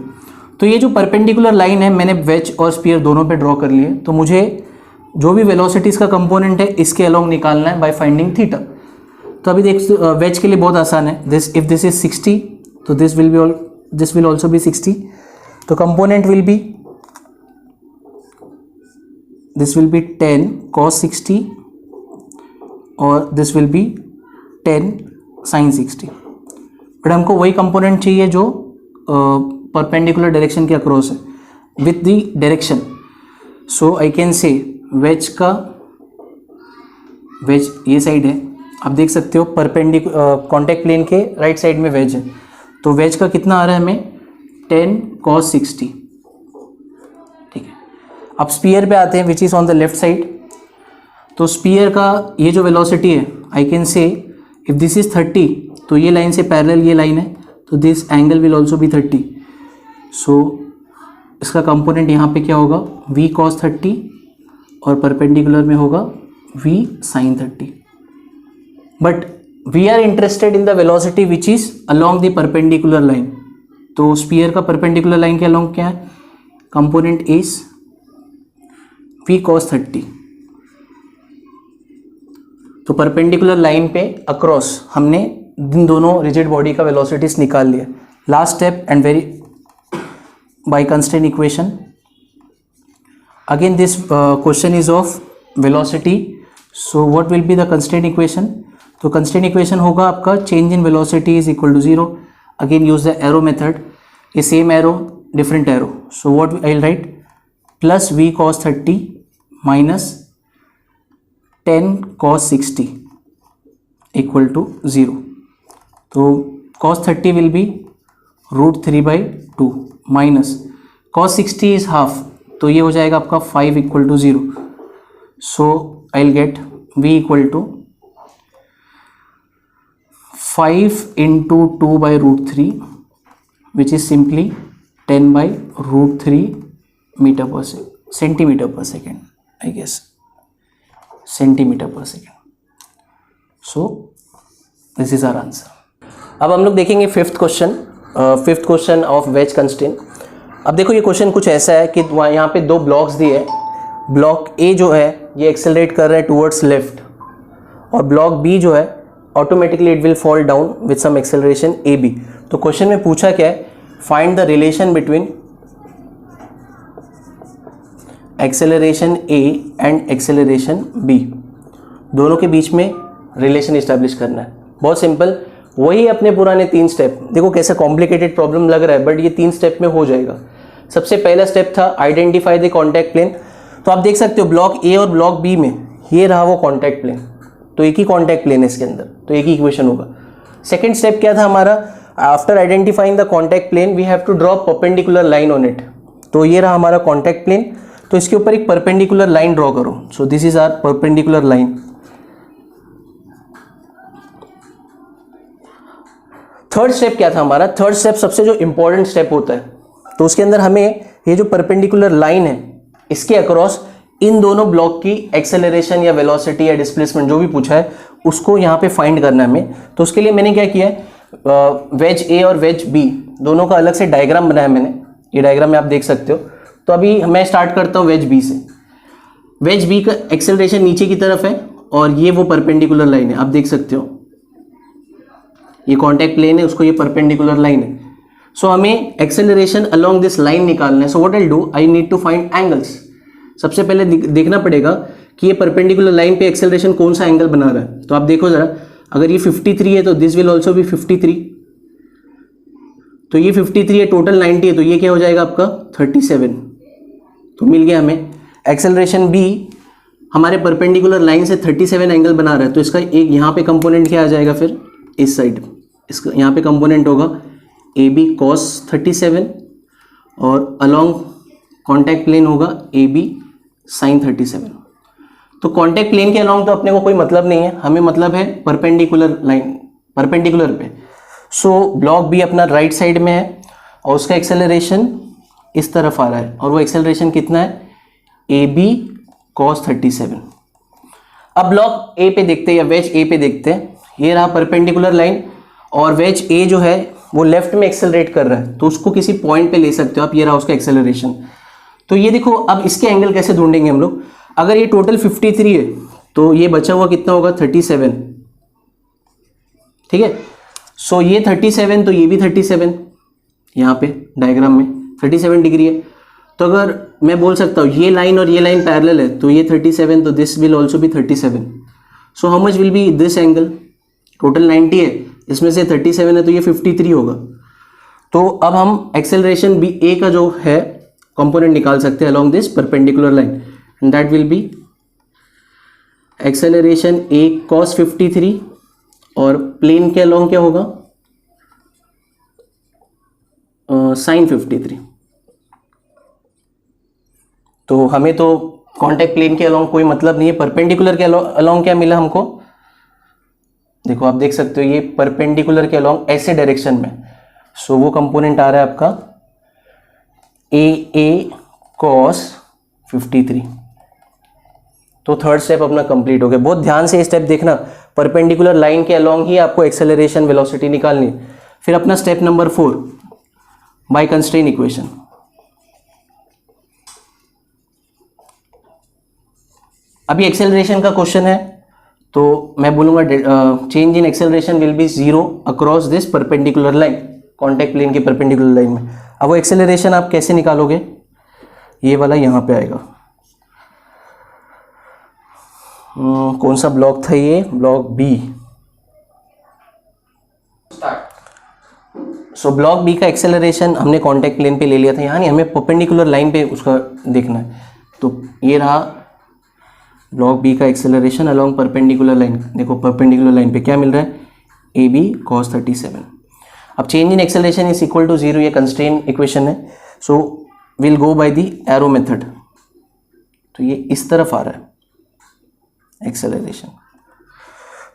तो ये जो परपेंडिकुलर लाइन है मैंने वेज और स्पीयर दोनों पे ड्रॉ कर लिए. तो मुझे जो भी वेलोसिटीज़ का कंपोनेंट है इसके अलॉन्ग निकालना है बाय फाइंडिंग थीटा. तो अभी देख, वेज के लिए बहुत आसान है. दिस इफ दिस इज 60 तो दिस विल ऑल्सो बी 60. तो component will be, this will be 10 cos 60 और this will be 10 sin 60. But हमको वही कंपोनेंट चाहिए जो परपेंडिकुलर डायरेक्शन के अक्रॉस है with the direction. So I can say wedge का, वेज ये साइड है, आप देख सकते हो कॉन्टैक्ट प्लेन के राइट साइड में वेज है. तो वेज का कितना आ रहा है हमें 10 cos 60. ठीक है. अब स्पीयर पे आते हैं which is on the left side. तो स्पीयर का ये जो वेलोसिटी है, आई can say if this is 30 तो ये लाइन से पैरेलल ये लाइन है, तो this angle will also be 30. सो इसका कंपोनेंट यहाँ पे क्या होगा, v cos 30 और परपेंडिकुलर में होगा v sin 30. But we are interested in the velocity which is along the perpendicular line. तो स्पीयर का परपेंडिकुलर लाइन के अलॉन्ग क्या है, कंपोनेंट इज v cos 30. तो परपेंडिकुलर लाइन पे अक्रॉस हमने इन दोनों रिजिड बॉडी का वेलोसिटीज निकाल लिया. Last step and very by constraint equation. Again this question is of velocity. So what will be the constraint equation. तो कंस्ट्रेंट इक्वेशन होगा आपका change in velocity is equal to 0. Again use the arrow method, a same arrow different arrow. So what I will write, plus v cos 30 minus 10 cos 60 equal to 0. तो cos 30 will be √3/2 minus cos 60 is half, तो ये हो जाएगा आपका 5 equal to 0. So I will get v equal to 5 into 2/√3 which is simply 10/√3 metre per centimetre per second, I guess centimetre per second. So this is our answer. अब हम लोग देखेंगे fifth question of wedge constraint. अब देखो ये question कुछ ऐसा है कि यहाँ पे दो ब्लॉक्स दिए हैं. ब्लॉक ए जो है ये एक्सेलरेट कर रहा है टूवर्ड्स लेफ्ट और ब्लॉक बी जो है automatically it will fall down with some acceleration A B. तो क्वेश्चन में पूछा क्या है, find the relation between acceleration A and acceleration B. दोनों के बीच में रिलेशन इस्टेब्लिश करना है. बहुत सिंपल, वही अपने पुराने 3 स्टेप. देखो कैसा कॉम्प्लिकेटेड प्रॉब्लम लग रहा है बट ये 3 स्टेप में हो जाएगा. सबसे पहला स्टेप था आइडेंटिफाई द कॉन्टैक्ट प्लेन. तो आप देख सकते हो ब्लॉक ए और ब्लॉक बी में ये रहा वो कॉन्टैक्ट प्लेन, तो एक ही कॉन्टैक्ट प्लेन है इसके अंदर, तो एक ही इक्वेशन होगा. सेकेंड स्टेप क्या था हमारा, after identifying the contact plane we have to draw perpendicular line on it. तो ये रहा हमारा कॉन्टैक्ट प्लेन, तो इसके ऊपर एक परपेंडिकुलर लाइन ड्रॉ करो. So this is our perpendicular line. Third step क्या था हमारा, थर्ड स्टेप सबसे जो इंपॉर्टेंट स्टेप होता है, तो उसके अंदर हमें ये जो परपेंडिकुलर लाइन है इसके अक्रॉस इन दोनों ब्लॉक की एक्सेलरेशन या वेलोसिटी या डिस्प्लेसमेंट जो भी पूछा है उसको यहाँ पे फाइंड करना है हमें। तो उसके लिए मैंने क्या किया है, वेज ए और वेज बी दोनों का अलग से डायग्राम बनाया मैंने, ये डायग्राम में आप देख सकते हो। तो अभी मैं स्टार्ट करता हूँ वेज बी से। वेज बी का एक्सेलरेशन नीचे की तरफ है और ये वो परपेंडिकुलर लाइन है, आप देख सकते हो ये कॉन्टैक्ट प्लेन है, उसको ये परपेंडिकुलर लाइन है। सो हमें एक्सेलरेशन अलोंग दिस लाइन निकालना है। So what I do, I need to find angles. सबसे पहले देखना पड़ेगा कि ये परपेंडिकुलर लाइन पे एक्सेलरेशन कौन सा एंगल बना रहा है। तो आप देखो जरा, अगर ये 53 है तो दिस विल ऑल्सो बी 53, तो ये 53 है, टोटल 90 है, तो ये क्या हो जाएगा आपका 37। तो मिल गया हमें एक्सेलरेशन बी हमारे परपेंडिकुलर लाइन से 37 एंगल बना रहा है। तो इसका एक यहाँ पे कंपोनेंट क्या आ जाएगा, फिर इस साइड इसका यहाँ पे कंपोनेंट होगा ए बी कॉस 37 और अलोंग कॉन्टैक्ट प्लेन होगा ए बी साइन 37। तो कॉन्टैक्ट प्लेन के अलोंग तो अपने को कोई मतलब नहीं है, हमें मतलब है परपेंडिकुलर लाइन, परपेंडिकुलर पे। सो ब्लॉक बी अपना राइट साइड में है और उसका एक्सेलरेशन इस तरफ आ रहा है और वो एक्सेलरेशन कितना है, ए बी कॉस 37। अब ब्लॉक ए पे देखते हैं या वेज ए पे देखते हैं। ये रहा परपेंडिकुलर लाइन और वेज ए जो है वो लेफ्ट में एक्सेलरेट कर रहा है, तो उसको किसी पॉइंट पे ले सकते हो आप। ये रहा उसका एक्सेलरेशन। तो ये देखो, अब इसके एंगल कैसे ढूंढेंगे हम लोग। अगर ये टोटल 53 है तो ये बचा हुआ कितना होगा 37, ठीक है। सो ये 37 तो ये भी 37, यहाँ पे डायग्राम में 37 डिग्री है। तो अगर मैं बोल सकता हूँ ये लाइन और ये लाइन पैरेलल है तो ये 37, तो this will also be 37। So how much will be this angle, total 90 है, इसमें से 37 है तो ये 53 होगा। तो अब हम एक्सेलरेशन बी ए का जो है कंपोनेंट निकाल सकते हैं along this perpendicular line, and that will B acceleration A cos 53 और प्लेन के अलोंग क्या होगा साइन 53। तो हमें तो कॉन्टैक्ट प्लेन के अलोंग कोई मतलब नहीं है, परपेंडिकुलर के अलोंग क्या मिला हमको, देखो आप देख सकते हो ये परपेंडिकुलर के अलोंग ऐसे डायरेक्शन में। सो वो कंपोनेंट आ रहा है आपका ए कॉस 53। तो थर्ड स्टेप अपना कंप्लीट हो गया। बहुत ध्यान से स्टेप देखना, परपेंडिकुलर लाइन के अलोंग ही आपको एक्सेलरेशन वेलोसिटी निकालनी है। फिर अपना step number 4 by constraint equation. अभी एक्सेलरेशन का क्वेश्चन है तो मैं बोलूंगा change in acceleration will be 0 across this perpendicular line, contact plane की परपेंडिकुलर लाइन में। अब वो एक्सेलरेशन आप कैसे निकालोगे, ये वाला यहाँ पे आएगा। कौन सा ब्लॉक था ये, block B. So block B का एक्सेलरेशन हमने कॉन्टैक्ट प्लेन पे ले लिया था, यहाँ नहीं, हमें परपेंडिकुलर लाइन पे उसका देखना है। तो ये रहा ब्लॉक बी का एक्सेलरेशन अलोंग परपेंडिकुलर लाइन। देखो परपेंडिकुलर लाइन पे क्या मिल रहा है, ए बी कॉस 37। अब change in acceleration is equal to 0, ये कंस्ट्रेंट इक्वेशन है। So will go by the arrow method. तो ये इस तरफ आ रहा है acceleration.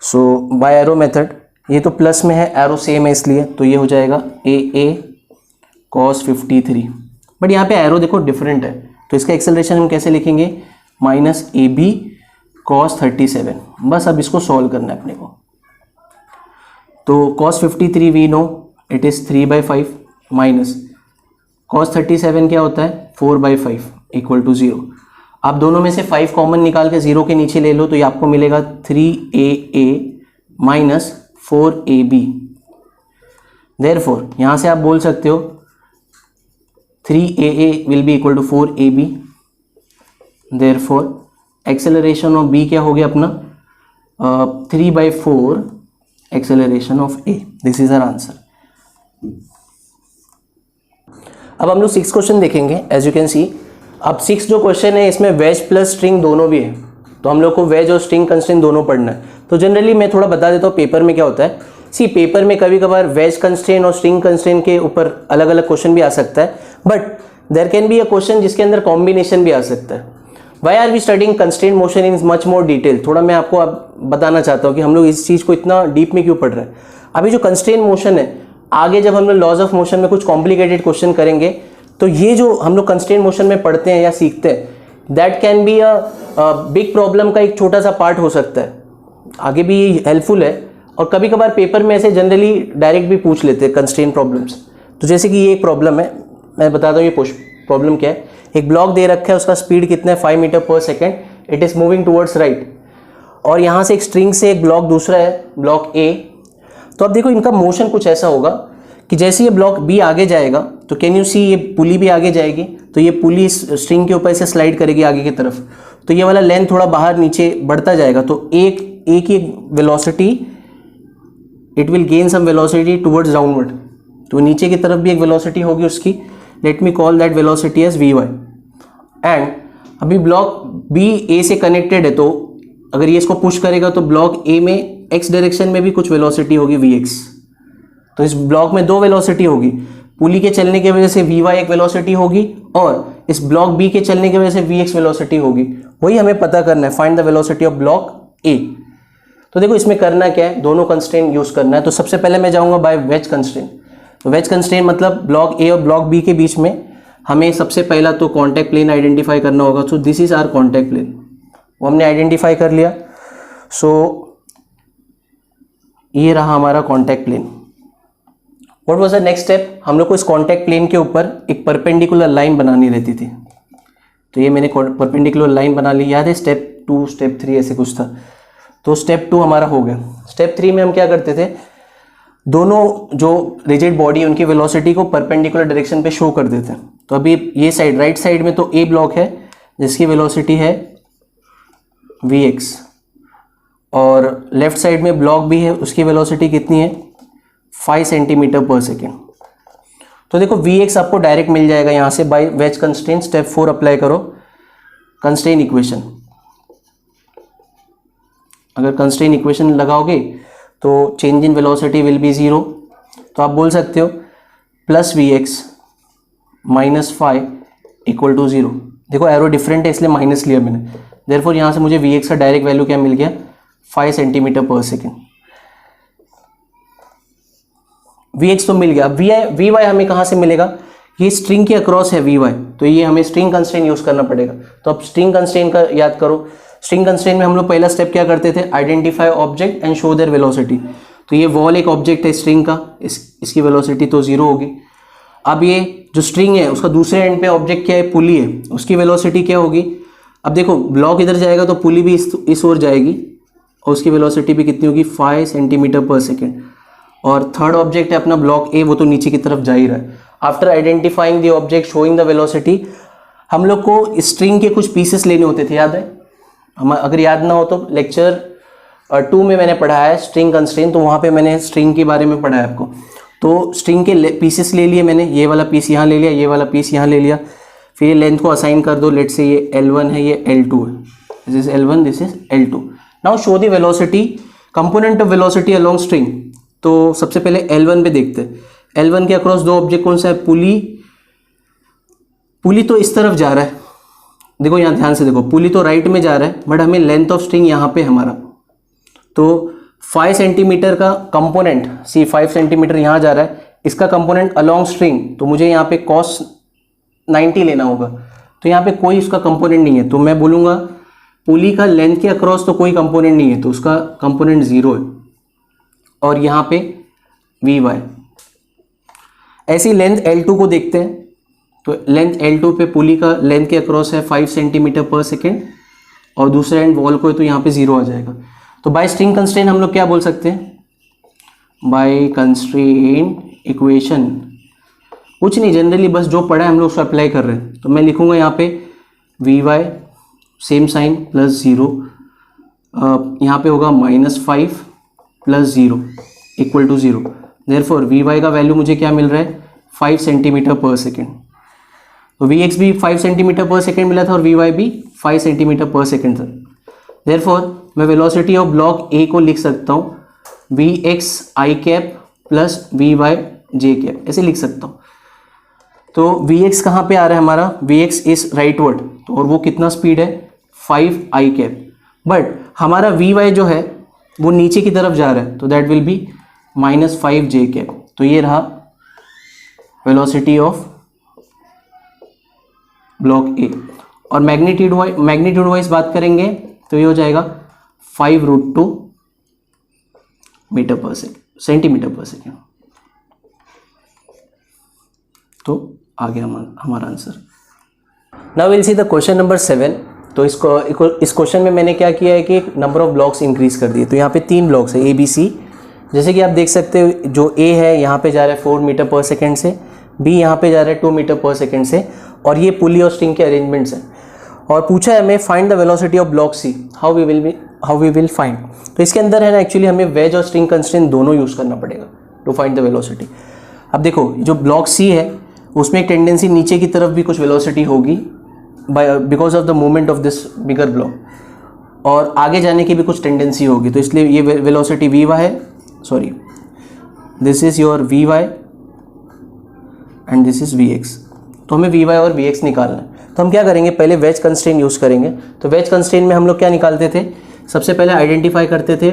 So by arrow method, ये तो प्लस में है, एरो सेम है इसलिए, तो ये हो जाएगा ए कॉस 53। बट यहाँ पे एरो देखो डिफरेंट है, तो इसका एक्सेलरेशन हम कैसे लिखेंगे, माइनस ए बी कॉस 37। बस अब इसको सॉल्व करना है अपने को। तो cos 53 we know it is 3/5 minus cos 37 क्या होता है 4/5 इक्वल टू 0। आप दोनों में से 5 कॉमन निकाल के 0 के नीचे ले लो तो ये आपको मिलेगा 3AA माइनस 4AB। देयरफॉर यहाँ से आप बोल सकते हो 3AA will be equal to 4AB। Therefore acceleration of B क्या हो गया अपना 3/4 acceleration of A। This is our answer. अब हम लोग 6 क्वेश्चन देखेंगे। एज यू कैन सी, अब 6 जो क्वेश्चन है इसमें वेज प्लस स्ट्रिंग दोनों भी है, तो हम लोग को वेज और स्ट्रिंग कंस्ट्रेंट दोनों पढ़ना है। तो जनरली मैं थोड़ा बता देता हूँ पेपर में क्या होता है। सी पेपर में कभी कभार वेज कंस्ट्रेंट और स्ट्रिंग कंस्ट्रेंट के ऊपर अलग अलग क्वेश्चन भी आ सकता है, but there can be a question जिसके अंदर कॉम्बिनेशन भी आ सकता है। Why are we studying constraint motion in much more detail, थोड़ा मैं आपको अब बताना चाहता हूँ कि हम लोग इस चीज़ को इतना डीप में क्यों पढ़ रहे हैं। अभी जो कंस्ट्रेंट मोशन है, आगे जब हम लोग लॉज ऑफ मोशन में कुछ कॉम्प्लिकेटेड क्वेश्चन करेंगे तो ये जो हम लोग कंस्ट्रेंट मोशन में पढ़ते हैं या सीखते हैं, that can be a big problem का एक छोटा सा पार्ट हो सकता है, आगे भी हेल्पफुल है। और कभी कभार पेपर में ऐसे जनरली डायरेक्ट भी पूछ लेते हैं कंस्ट्रेंट प्रॉब्लम्स। तो जैसे कि ये एक प्रॉब्लम है, मैं बताता हूँ ये प्रॉब्लम क्या है। एक ब्लॉक दे रखा है, उसका स्पीड कितना है 5 मीटर पर second, it is moving towards right, और यहाँ से एक स्ट्रिंग से एक ब्लॉक दूसरा है ब्लॉक ए। तो अब देखो इनका मोशन कुछ ऐसा होगा कि जैसे ये ब्लॉक बी आगे जाएगा तो कैन यू सी ये पुली भी आगे जाएगी, तो ये पुली इस स्ट्रिंग के ऊपर से स्लाइड करेगी आगे की तरफ, तो ये वाला लेंथ थोड़ा बाहर नीचे बढ़ता जाएगा। तो एक ही velocity, it will gain some velocity towards downward, तो नीचे की तरफ भी एक वेलोसिटी होगी उसकी। Let me call that velocity as V Y. And अभी ब्लॉक बी ए से कनेक्टेड है, तो अगर ये इसको पुश करेगा तो ब्लॉक ए में एक्स डायरेक्शन में भी कुछ वेलोसिटी होगी वी एक्स। तो इस ब्लॉक में दो वेलोसिटी होगी, पुली के चलने की वजह से वी वाई एक वेलोसिटी होगी, और इस ब्लॉक बी के चलने की वजह से वी एक्स वेलोसिटी होगी। वही हमें पता करना है, find the velocity of block ए। तो देखो इसमें करना क्या है, दोनों कंस्ट्रेंट यूज करना है। तो सबसे पहले मैं जाऊंगा बाय वेज कंस्ट्रेंट। तो वेज कंस्ट्रेंट मतलब ब्लॉक ए और ब्लॉक बी के बीच में हमें सबसे पहला तो कॉन्टैक्ट प्लेन आइडेंटिफाई करना होगा। So this is our contact plane, वो हमने आइडेंटिफाई कर लिया। सो ये रहा हमारा contact plane. What was the next step, हम लोग को इस कॉन्टैक्ट प्लेन के ऊपर एक परपेंडिकुलर लाइन बनानी रहती थी। तो ये मैंने परपेंडिकुलर लाइन बना ली, याद है स्टेप 2 स्टेप 3 ऐसे कुछ था। तो स्टेप 2 हमारा हो गया। स्टेप 3 में हम क्या करते थे, दोनों जो रिजिड बॉडी है उनकी वेलोसिटी को परपेंडिकुलर डायरेक्शन पे शो कर देते हैं। तो अभी ये साइड राइट साइड में तो ए ब्लॉक है जिसकी वेलोसिटी है वी एक्स, और लेफ्ट साइड में ब्लॉक भी है, उसकी वेलोसिटी कितनी है 5 सेंटीमीटर पर सेकेंड। तो देखो वी एक्स आपको डायरेक्ट मिल जाएगा यहाँ से by wedge constraint. Step 4 apply करो, कंस्ट्रेंट इक्वेशन। अगर कंस्ट्रेंट इक्वेशन लगाओगे तो change in velocity will be 0। तो आप बोल सकते हो plus V X minus 5 equal to 0। देखो एरो डिफरेंट है इसलिए माइनस लिया मैंने, देयरफॉर यहाँ से मुझे वी एक्स का डायरेक्ट वैल्यू क्या मिल गया 5 centimetre per second. We X तो मिल गया। वी वाई हमें कहाँ से मिलेगा, ये स्ट्रिंग के अक्रॉस है वी वाई, तो ये हमें स्ट्रिंग कंस्ट्रेंट यूज करना पड़ेगा। तो अब स्ट्रिंग कंस्ट्रेंट का याद करो। स्ट्रिंग कंस्ट्रेंट में हम लोग पहला स्टेप क्या करते थे, identify object and show their velocity. तो ये वॉल एक ऑब्जेक्ट है स्ट्रिंग का, इसकी वेलोसिटी तो 0 होगी। अब ये जो स्ट्रिंग है उसका दूसरे एंड पे ऑब्जेक्ट क्या है, पुली है, उसकी वेलोसिटी क्या होगी। अब देखो ब्लॉक इधर जाएगा तो पुली भी इस ओर जाएगी, और उसकी वेलोसिटी भी कितनी होगी 5 सेंटीमीटर पर सेकेंड। और थर्ड ऑब्जेक्ट है अपना ब्लॉक ए, वो तो नीचे की तरफ जा ही रहा है। After identifying the object showing the velocity, हम लोग को स्ट्रिंग के कुछ पीसेस लेने होते थे, याद है। हम अगर याद ना हो तो लेक्चर 2 में मैंने पढ़ाया है स्ट्रिंग कंस्ट्रेंट, तो वहाँ पे मैंने स्ट्रिंग के बारे में पढ़ाया आपको। तो स्ट्रिंग के पीसेस ले लिए मैंने, ये वाला पीस यहाँ ले लिया, ये वाला पीस यहाँ ले लिया, फिर ये लेंथ को असाइन कर दो। लेट से ये L1 है, ये L2 है, this is L1, this is L2। Now show the velocity, component of velocity along string. तो सबसे पहले L1 पे देखते हैं। L1 के अक्रॉस दो ऑब्जेक्ट कौन सा है, पुली तो इस तरफ जा रहा है। देखो यहाँ ध्यान से देखो, पुली तो राइट में जा रहा है, बट हमें लेंथ ऑफ स्ट्रिंग यहाँ पे हमारा तो 5 सेंटीमीटर का कंपोनेंट, सी 5 सेंटीमीटर यहाँ जा रहा है, इसका कंपोनेंट अलोंग स्ट्रिंग, तो मुझे यहाँ पे cos 90 लेना होगा। तो यहाँ पे कोई उसका कंपोनेंट नहीं है, तो मैं बोलूँगा पुली का लेंथ के अक्रॉस तो कोई कंपोनेंट नहीं है, तो उसका कंपोनेंट 0 है। और यहाँ पे वी वाई। ऐसी लेंथ L2 को देखते हैं। तो लेंथ L2 पे पुली का लेंथ के अक्रॉस है 5 सेंटीमीटर पर सेकेंड, और दूसरे एंड वॉल को है तो यहाँ पे 0 आ जाएगा। तो बाय स्ट्रिंग कंस्ट्रेंट हम लोग क्या बोल सकते हैं, बाय कंस्ट्रेंट इक्वेशन कुछ नहीं, जनरली बस जो पढ़ा है हम लोग उसको अप्लाई कर रहे हैं। तो मैं लिखूंगा यहाँ पे V Y same sign plus 0, यहाँ पे होगा -5 plus 0 equal to 0। Therefore V Y का वैल्यू मुझे क्या मिल रहा है 5 सेंटीमीटर पर सेकेंड। तो वी एक्स भी 5 सेंटीमीटर पर सेकेंड मिला था और वी वाई भी 5 सेंटीमीटर पर सेकेंड था। देयरफॉर मैं वेलोसिटी ऑफ ब्लॉक ए को लिख सकता हूँ V x I cap plus we Y J cap, ऐसे लिख सकता हूँ। तो वी एक्स कहाँ पे आ रहा है हमारा, वी एक्स इज राइटवर्ड, तो और वो कितना स्पीड है 5 आई कैप, बट हमारा वी वाई जो है वो नीचे की तरफ जा रहा है, तो that will B -5 J cap. तो ये रहा वेलोसिटी ऑफ ब्लॉक ए। और मैग्नीट्यूड वाइज बात करेंगे तो ये हो जाएगा 5√2 मीटर पर सेकेंड, सेंटीमीटर पर सेकेंड। तो आ गया हमारा answer. Now will see the question number 7। तो इस क्वेश्चन में मैंने क्या किया है कि नंबर ऑफ ब्लॉक्स इंक्रीज कर दिए। तो यहाँ पे 3 ब्लॉक्स है ए बी सी। जैसे कि आप देख सकते हो, जो ए है यहाँ पे जा रहा है 4 मीटर पर सेकेंड से, बी यहाँ पे जा रहा है 2 मीटर पर सेकेंड से, और ये पुली और स्ट्रिंग के अरेंजमेंट्स हैं। और पूछा है हमें find the velocity of block C, how we will find. तो इसके अंदर है ना, एक्चुअली हमें वेज और स्ट्रिंग कंस्ट्रेंट दोनों यूज़ करना पड़ेगा टू फाइंड द वेलोसिटी। अब देखो, जो ब्लॉक सी है उसमें एक टेंडेंसी नीचे की तरफ भी कुछ वेलोसिटी होगी because of the movement of this bigger block, और आगे जाने की भी कुछ टेंडेंसी होगी। तो इसलिए ये वेलोसिटी वी वाई है, sorry this is your V Y and this is V X. तो हमें वी वाई और वी एक्स निकालना है। तो हम क्या करेंगे, पहले वेज कंस्ट्रेंट यूज़ करेंगे। तो वेज कंस्ट्रेंट में हम लोग क्या निकालते थे, सबसे पहले आइडेंटिफाई करते थे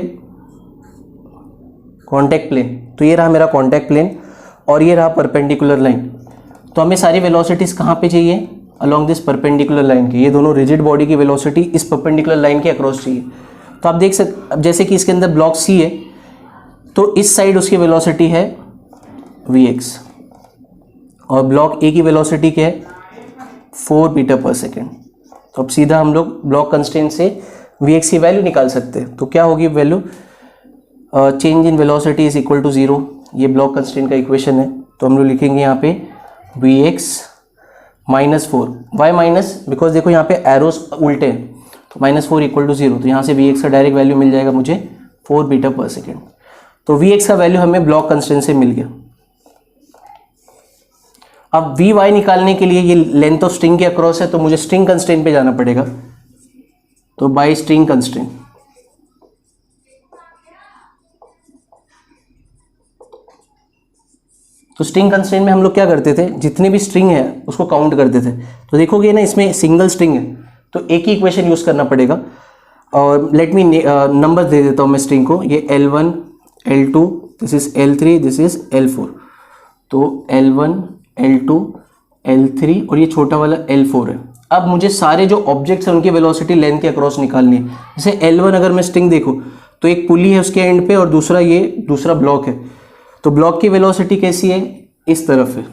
कॉन्टैक्ट प्लेन। तो ये रहा मेरा कॉन्टैक्ट प्लेन और ये रहा परपेंडिकुलर लाइन। तो हमें सारी वेलोसिटीज़ कहाँ पे चाहिए, अलोंग दिस परपेंडिकुलर लाइन की। ये दोनों रिजिड बॉडी की वेलोसिटी इस परपेंडिकुलर लाइन के अक्रॉस चाहिए। तो आप देख सकते, अब जैसे कि इसके अंदर ब्लॉक सी है तो इस साइड उसकी वेलोसिटी है वी एक्स, और ब्लॉक ए की वेलोसिटी क्या है 4 मीटर पर सेकेंड। तो अब सीधा हम लोग ब्लॉक कंस्ट्रेंट से वी एक्स की वैल्यू निकाल सकते हैं। तो क्या होगी value, change in velocity is equal to 0। ये ब्लॉक कंस्ट्रेंट का इक्वेशन है। तो हम लोग लिखेंगे यहाँ पे V X -4, Y minus, because देखो यहाँ पे एरोस उल्टे हैं, तो -4 इक्वल टू 0। तो यहाँ से वी एक्स का डायरेक्ट वैल्यू मिल जाएगा मुझे 4 मीटर पर सेकेंड। तो वी एक्स का वैल्यू हमें ब्लॉक कंस्ट्रेंट से मिल गया। अब वी वाई निकालने के लिए ये लेंथ ऑफ स्ट्रिंग के अक्रॉस है, तो मुझे स्ट्रिंग कंस्ट्रेंट पे जाना पड़ेगा। तो बाय स्ट्रिंग कंस्ट्रेंट, तो स्ट्रिंग कंस्ट्रेंट में हम लोग क्या करते थे, जितने भी स्ट्रिंग है उसको काउंट करते थे। तो देखोगे ना, इसमें सिंगल स्ट्रिंग है तो एक ही इक्वेशन यूज़ करना पड़ेगा। और लेट मी नंबर दे देता हूँ मैं स्ट्रिंग को, ये L1 L2, this is L3, this is L4। तो L1 L2 L3 और ये छोटा वाला L4 है। अब मुझे सारे जो ऑब्जेक्ट्स हैं उनकी वेलोसिटी लेंथ के अक्रॉस निकालनी है। जैसे L1 अगर मैं स्ट्रिंग देखूँ तो एक पुली है उसके एंड पे और दूसरा ये दूसरा ब्लॉक है। तो ब्लॉक की वेलोसिटी कैसी है, इस तरफ है।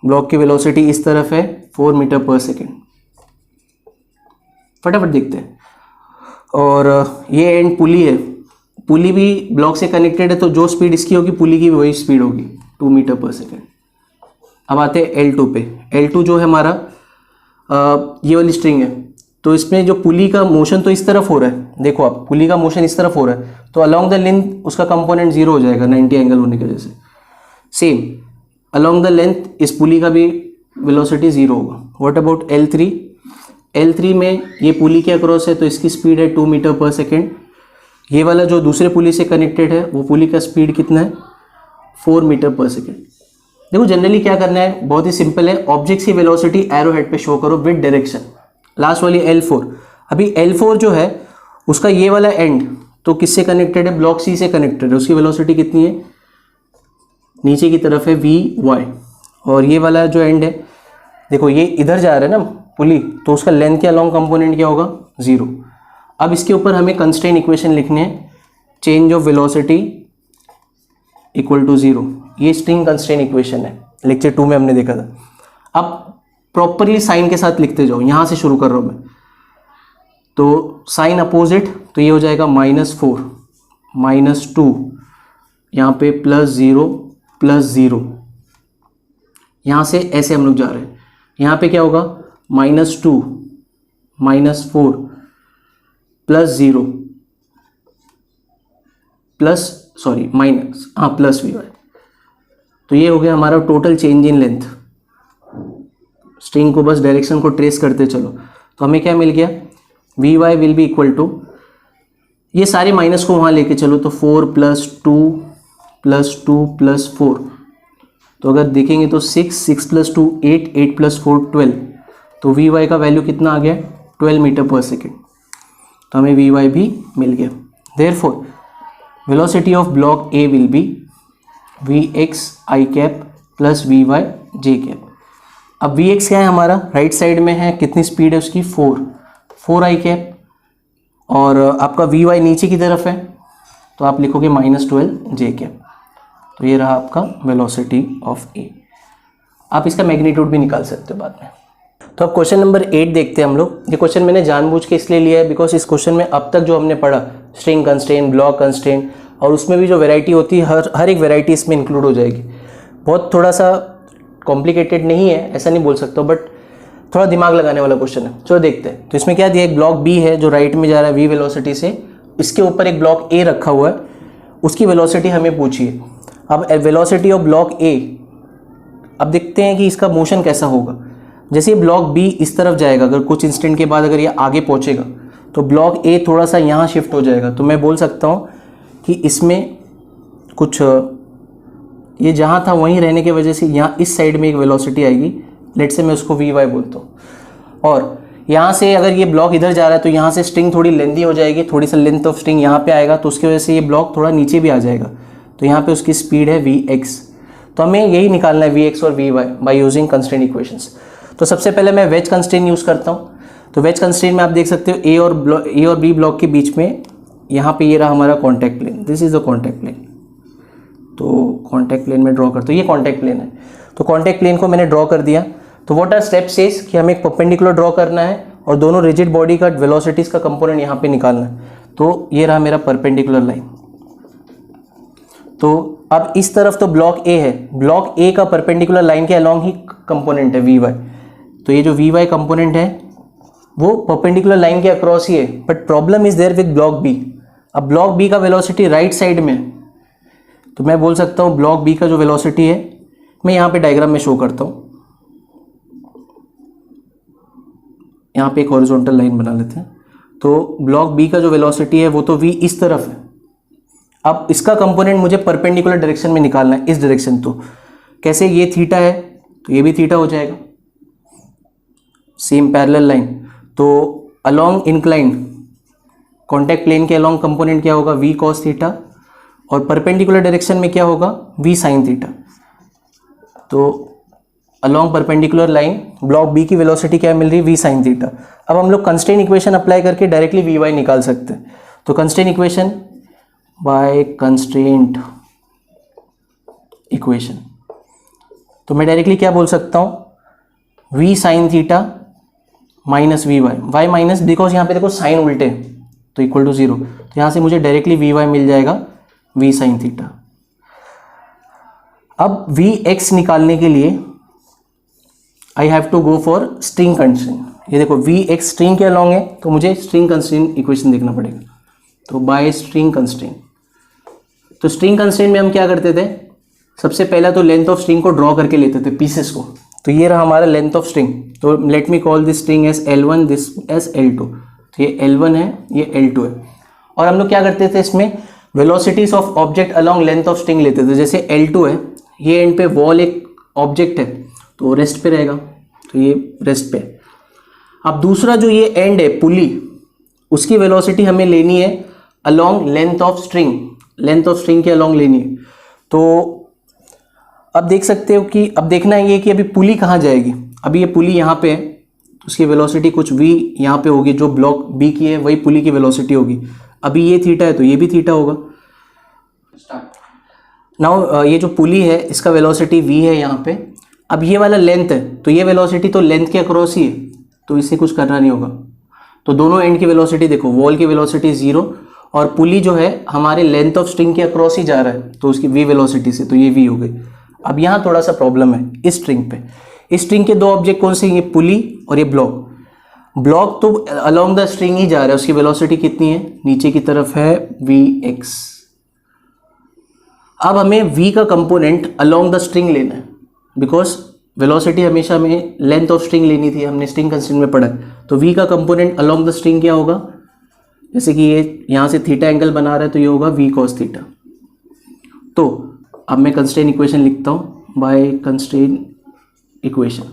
ब्लॉक की वेलोसिटी इस तरफ है 4 मीटर पर सेकेंड। फटाफट देखते हैं। और ये एंड पुली है, पुली भी ब्लॉक से कनेक्टेड है, तो जो स्पीड इसकी होगी पुली की भी वही स्पीड होगी 2 मीटर पर सेकेंड। अब आते हैं L2 पे। L2 जो है हमारा ये वाली स्ट्रिंग है, तो इसमें जो पुली का मोशन तो इस तरफ हो रहा है, देखो आप पुली का मोशन इस तरफ हो रहा है, तो अलोंग द लेंथ उसका कंपोनेंट 0 हो जाएगा 90 एंगल होने की वजह से। सेम अलोंग द लेंथ इस पुली का भी वेलोसिटी 0 होगा। What about L3? L3 में ये पुली के अक्रॉस है तो इसकी स्पीड है 2 मीटर पर सेकेंड। ये वाला जो दूसरे पुली से कनेक्टेड है वो पुली का स्पीड कितना है 4 मीटर पर सेकेंड। देखो जनरली क्या करना है, बहुत ही सिंपल है, ऑब्जेक्ट्स की वेलोसिटी एरो हेड पे शो करो विद डायरेक्शन। लास्ट वाली L4, अभी L4 जो है उसका ये वाला एंड तो किससे कनेक्टेड है, ब्लॉक सी से कनेक्टेड है। उसकी वेलोसिटी कितनी है, नीचे की तरफ है Vy, और ये वाला जो एंड है देखो ये इधर जा रहा है ना पुली, तो उसका लेंथ के अलोंग कंपोनेंट क्या होगा 0। अब इसके ऊपर हमें कंस्ट्रेंट इक्वेशन लिखने हैं, change of velocity equal to 0। ये स्ट्रिंग कंस्ट्रेंट इक्वेशन है, लेक्चर 2 में हमने देखा था। अब प्रॉपरली साइन के साथ लिखते जाओ, यहाँ से शुरू कर रहा हूँ मैं। तो साइन अपोजिट, तो ये हो जाएगा -4 -2, यहाँ पे +0 +0, यहाँ से ऐसे हम लोग जा रहे हैं। यहाँ पे क्या होगा -2 -4 +0 प्लस Vy। तो ये हो गया हमारा total change in length. String को बस डायरेक्शन को ट्रेस करते चलो, तो हमें क्या मिल गया, Vy will be equal to, ये सारे माइनस को वहाँ लेके चलो, तो 4 + 2 + 2 + 4। तो अगर देखेंगे तो 6 6 + 2 8 8 + 4 12। तो Vy का वैल्यू कितना आ गया 12 मीटर पर सेकेंड। तो हमें Vy भी मिल गया। Therefore velocity of block A will be Vx i cap + Vy j cap. अब वी एक्स क्या है हमारा, राइट साइड में है, कितनी स्पीड है उसकी 4 आई कैप, और आपका वी वाई नीचे की तरफ है तो आप लिखोगे -12 जे कैप। तो ये रहा आपका वेलोसिटी ऑफ ए। आप इसका मैग्नीट्यूड भी निकाल सकते हो बाद में। तो अब क्वेश्चन नंबर 8 देखते हैं हम लोग। ये क्वेश्चन मैंने जानबूझ के इसलिए लिया है बिकॉज इस क्वेश्चन में अब तक जो हमने पढ़ा स्ट्रिंग कंस्ट्रेंट, ब्लॉक कंस्ट्रेंट, और उसमें भी जो वैरायटी होती है हर एक वैरायटी इसमें इंक्लूड हो जाएगी। बहुत थोड़ा सा कॉम्प्लिकेटेड नहीं है, ऐसा नहीं बोल सकता, बट थोड़ा दिमाग लगाने वाला क्वेश्चन है। चलो देखते हैं। तो इसमें क्या दिया, एक ब्लॉक बी है जो राइट में जा रहा है वी वेलोसिटी से, इसके ऊपर एक ब्लॉक ए रखा हुआ है, उसकी वेलोसिटी हमें पूछी है। अब वेलोसिटी ऑफ ब्लॉक ए, अब देखते हैं कि इसका मोशन कैसा होगा। जैसे ये ब्लॉक बी इस तरफ जाएगा, अगर कुछ इंस्टेंट के बाद अगर ये आगे पहुंचेगा तो ब्लॉक ए थोड़ा सा यहाँ शिफ्ट हो जाएगा। तो मैं बोल सकता हूँ कि इसमें कुछ ये जहाँ था वहीं रहने की वजह से यहाँ इस साइड में एक वेलोसिटी आएगी, लेट से मैं उसको वी वाई बोलता हूँ। और यहाँ से अगर ये ब्लॉक इधर जा रहा है तो यहाँ से स्ट्रिंग थोड़ी लेंथी हो जाएगी, थोड़ी सा लेंथ ऑफ स्ट्रिंग यहाँ पे आएगा, तो उसकी वजह से ये ब्लॉक थोड़ा नीचे भी आ जाएगा। तो यहाँ पे उसकी स्पीड है वी एक्स। तो हमें यही निकालना है वी एक्स और V Y by using constraint equations. तो सबसे पहले मैं वेज कंस्ट्रेंट यूज़ करता हूँ। तो वेज कंस्ट्रेंट में आप देख सकते हो ए और बी ब्लॉक के बीच में यहाँ पे ये रहा हमारा contact plane, this is the contact plane. तो कॉन्टैक्ट प्लेन में ड्रॉ करता हूँ, ये कॉन्टैक्ट प्लेन है। तो कॉन्टैक्ट प्लेन को मैंने ड्रॉ कर दिया। तो व्हाट आर स्टेप सेज कि हमें एक परपेंडिकुलर ड्रॉ करना है और दोनों रिजिड बॉडी का वेलोसिटीज का कंपोनेंट यहाँ पे निकालना है। तो ये रहा मेरा परपेंडिकुलर लाइन। तो अब इस तरफ तो ब्लॉक ए है, ब्लॉक ए का परपेंडिकुलर लाइन के अलोंग ही कंपोनेंट है वी वाई। तो ये जो वी वाई कंपोनेंट है वो परपेंडिकुलर लाइन के अक्रॉस ही है, but problem is there with block B. अब ब्लॉक बी का वेलोसिटी राइट साइड में है, तो मैं बोल सकता हूँ ब्लॉक बी का जो वेलोसिटी है, मैं यहाँ पे डायग्राम में शो करता हूँ। यहाँ पे एक हॉरिजॉन्टल लाइन बना लेते हैं। तो ब्लॉक बी का जो वेलोसिटी है वो तो वी इस तरफ है। अब इसका कंपोनेंट मुझे परपेंडिकुलर डायरेक्शन में निकालना है, इस डायरेक्शन। तो कैसे, ये थीटा है तो ये भी थीटा हो जाएगा, सेम पैरेलल लाइन। तो अलोंग इंक्लाइंड कॉन्टैक्ट प्लेन के अलोंग कंपोनेंट क्या होगा, वी कॉस थीटा, और परपेंडिकुलर डायरेक्शन में क्या होगा, वी साइन थीटा। तो along perpendicular line block B की वेलोसिटी क्या मिल रही है, वी साइन थीटा। अब हम लोग कंस्ट्रेंट इक्वेशन अप्लाई करके डायरेक्टली वी वाई निकाल सकते हैं। तो constraint equation by constraint equation, तो मैं डायरेक्टली क्या बोल सकता हूँ, V sine theta minus V Y, Y minus, because यहाँ पे देखो साइन उल्टे तो इक्वल टू 0। तो यहाँ से मुझे डायरेक्टली वी वाई मिल जाएगा वी साइन थीटा। अब वी एक्स निकालने के लिए I have to go for string constraint. ये देखो वी एक्स स्ट्रिंग के अलोंग है, तो मुझे स्ट्रिंग कंस्ट्रेंट इक्वेशन देखना पड़ेगा। तो बाय स्ट्रिंग कंस्ट्रेंट, तो स्ट्रिंग कंस्ट्रेंट में हम क्या करते थे, सबसे पहला तो लेंथ ऑफ स्ट्रिंग को ड्रॉ करके लेते थे पीसेस को। तो ये रहा हमारा लेंथ ऑफ स्ट्रिंग। तो let me call this string as L1, this as L2। तो ये L1 है, ये L2 है। और हम लोग क्या करते थे, इसमें velocities of object along length of string लेते थे। जैसे L2 है, ये एंड पे वॉल एक ऑब्जेक्ट है तो रेस्ट पे रहेगा, तो ये रेस्ट पे। अब दूसरा जो ये एंड है पुली, उसकी वेलोसिटी हमें लेनी है along length of string, length of string के अलोंग लेनी है। तो अब देख सकते हो कि अब देखना है ये कि अभी पुली कहाँ जाएगी। अभी ये पुली यहाँ पे है तो उसकी वेलोसिटी कुछ v यहाँ पे होगी, जो ब्लॉक बी की है वही पुली की वेलोसिटी होगी। अभी ये थीटा है तो ये भी थीटा होगा। नाउ ये जो पुली है इसका वेलोसिटी v है यहाँ पे। अब ये वाला लेंथ है तो ये वेलोसिटी तो लेंथ के अक्रॉस ही है, तो इससे कुछ करना नहीं होगा। तो दोनों एंड की वेलोसिटी देखो, वॉल की वेलोसिटी 0 और पुली जो है हमारे लेंथ ऑफ स्ट्रिंग के अक्रॉस ही जा रहा है तो उसकी v वेलोसिटी से, तो ये v हो गई। अब यहाँ थोड़ा सा प्रॉब्लम है इस स्ट्रिंग पे। इस स्ट्रिंग के दो ऑब्जेक्ट कौन से, ये पुली और ये ब्लॉक। ब्लॉक तो अलोंग द स्ट्रिंग ही जा रहा है, उसकी वेलोसिटी कितनी है, नीचे की तरफ है vx। अब हमें v का कंपोनेंट अलोंग द स्ट्रिंग लेना है, बिकॉज वेलोसिटी हमेशा हमें लेंथ ऑफ स्ट्रिंग लेनी थी, हमने स्ट्रिंग कंस्ट्रेंट में पढ़ा है। तो v का कंपोनेंट अलोंग द स्ट्रिंग क्या होगा, जैसे कि ये यहाँ से थीटा एंगल बना रहा है तो ये होगा v cos थीटा। तो अब मैं कंस्ट्रेंट इक्वेशन लिखता हूँ बाय कंस्ट्रेंट इक्वेशन।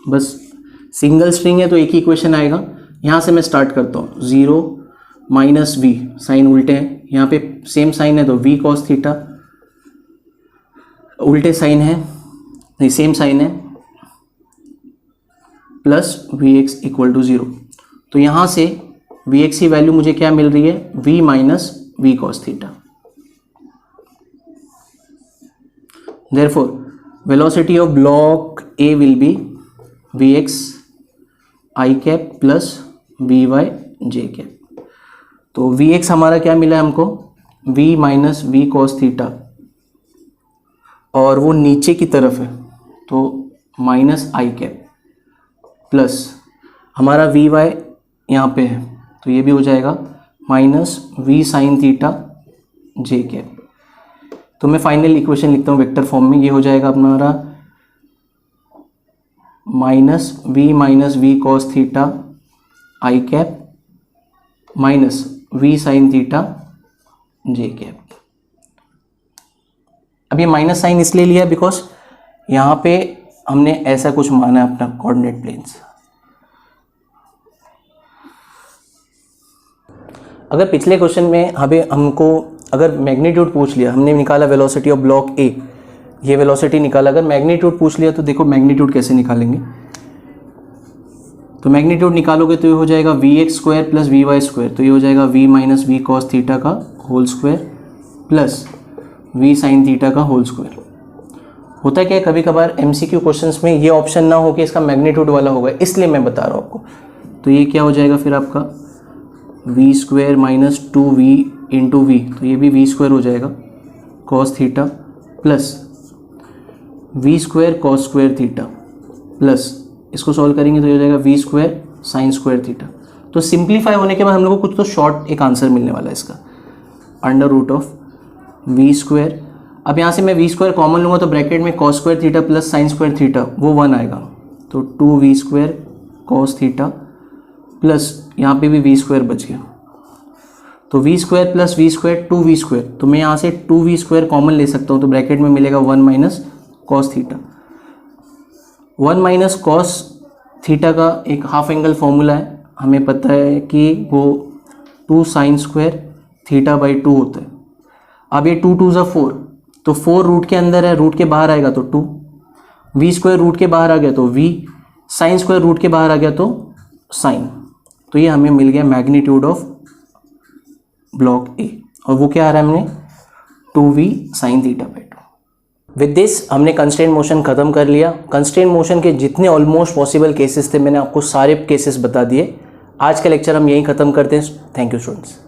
बस सिंगल स्ट्रिंग है तो एक ही इक्वेशन आएगा। यहाँ से मैं स्टार्ट करता हूँ, 0 माइनस वी, साइन उल्टे हैं, यहाँ पे सेम साइन है तो v cos थीटा, उल्टे साइन है नहीं, सेम साइन है, plus V X equal to 0। तो यहाँ से वी एक्स की वैल्यू मुझे क्या मिल रही है, v minus we cos theta. Therefore velocity of block A will be v x I cap plus we Y J cap. तो वी एक्स हमारा क्या मिला है हमको, v minus we cos theta, और वो नीचे की तरफ है तो माइनस आई कैप प्लस हमारा वी वाई यहाँ पे है तो ये भी हो जाएगा minus v sine theta j cap. तो मैं फाइनल इक्वेशन लिखता हूँ वेक्टर फॉर्म में, ये हो जाएगा हमारा minus we cos theta i cap minus v sine theta j cap. अब ये माइनस साइन इसलिए लिया बिकॉज यहाँ पे हमने ऐसा कुछ माना है अपना कोऑर्डिनेट प्लेन्स। अगर पिछले क्वेश्चन में हमको अगर मैग्नीट्यूड पूछ लिया, हमने निकाला वेलोसिटी ऑफ ब्लॉक ए, ये वेलोसिटी निकाला, अगर मैग्नीट्यूड पूछ लिया तो देखो मैग्नीट्यूड कैसे निकालेंगे। तो मैग्नीट्यूड निकालोगे तो ये हो जाएगा V X square plus we Y square, तो ये हो जाएगा V minus we cos theta का whole square plus V sine theta का होल स्क्वायर। होता क्या है कभी कभार एमसीक्यू क्वेश्चंस में ये ऑप्शन ना हो कि इसका मैग्नीट्यूड वाला होगा, इसलिए मैं बता रहा हूँ आपको। तो ये क्या हो जाएगा फिर आपका v square minus 2v into v, तो ये भी वी स्क्वायर हो जाएगा cos theta plus v square cos square theta plus इसको सॉल्व करेंगे तो ये हो जाएगा v square sine square theta. तो सिंप्लीफाई होने के बाद हम लोग को कुछ तो शॉर्ट एक आंसर मिलने वाला है इसका, under root of v square. अब यहाँ से मैं वी स्क्वायर कॉमन लूँगा तो ब्रैकेट में cos square theta plus sign square theta वो 1 आएगा, तो 2v square cos theta plus यहाँ पे भी वी स्क्वायर बच गया, तो v square plus v square 2v square, तो मैं यहाँ से 2v स्क्वायर कॉमन ले सकता हूँ तो ब्रैकेट में मिलेगा 1 minus cos theta. 1 minus cos theta का एक हाफ एंगल फॉर्मूला है, हमें पता है कि वो 2 साइन स्क्वायर थीटा बाई 2 होता है। अब ये 2 2 ज़ा 4, तो 4 रूट के अंदर है, रूट के बाहर आएगा तो 2, वी स्क्वायर रूट के बाहर आ गया तो वी, साइन स्क्वायर रूट के बाहर आ गया तो साइन। तो ये हमें मिल गया मैग्नीट्यूड ऑफ ब्लॉक ए, और वो क्या आ रहा है हमने 2v sine theta by 2। With this हमने कंस्ट्रेंट मोशन खत्म कर लिया। कंस्ट्रेंट मोशन के जितने ऑलमोस्ट पॉसिबल केसेस थे मैंने आपको सारे केसेस बता दिए। आज का लेक्चर हम यहीं ख़त्म करते हैं। Thank you students.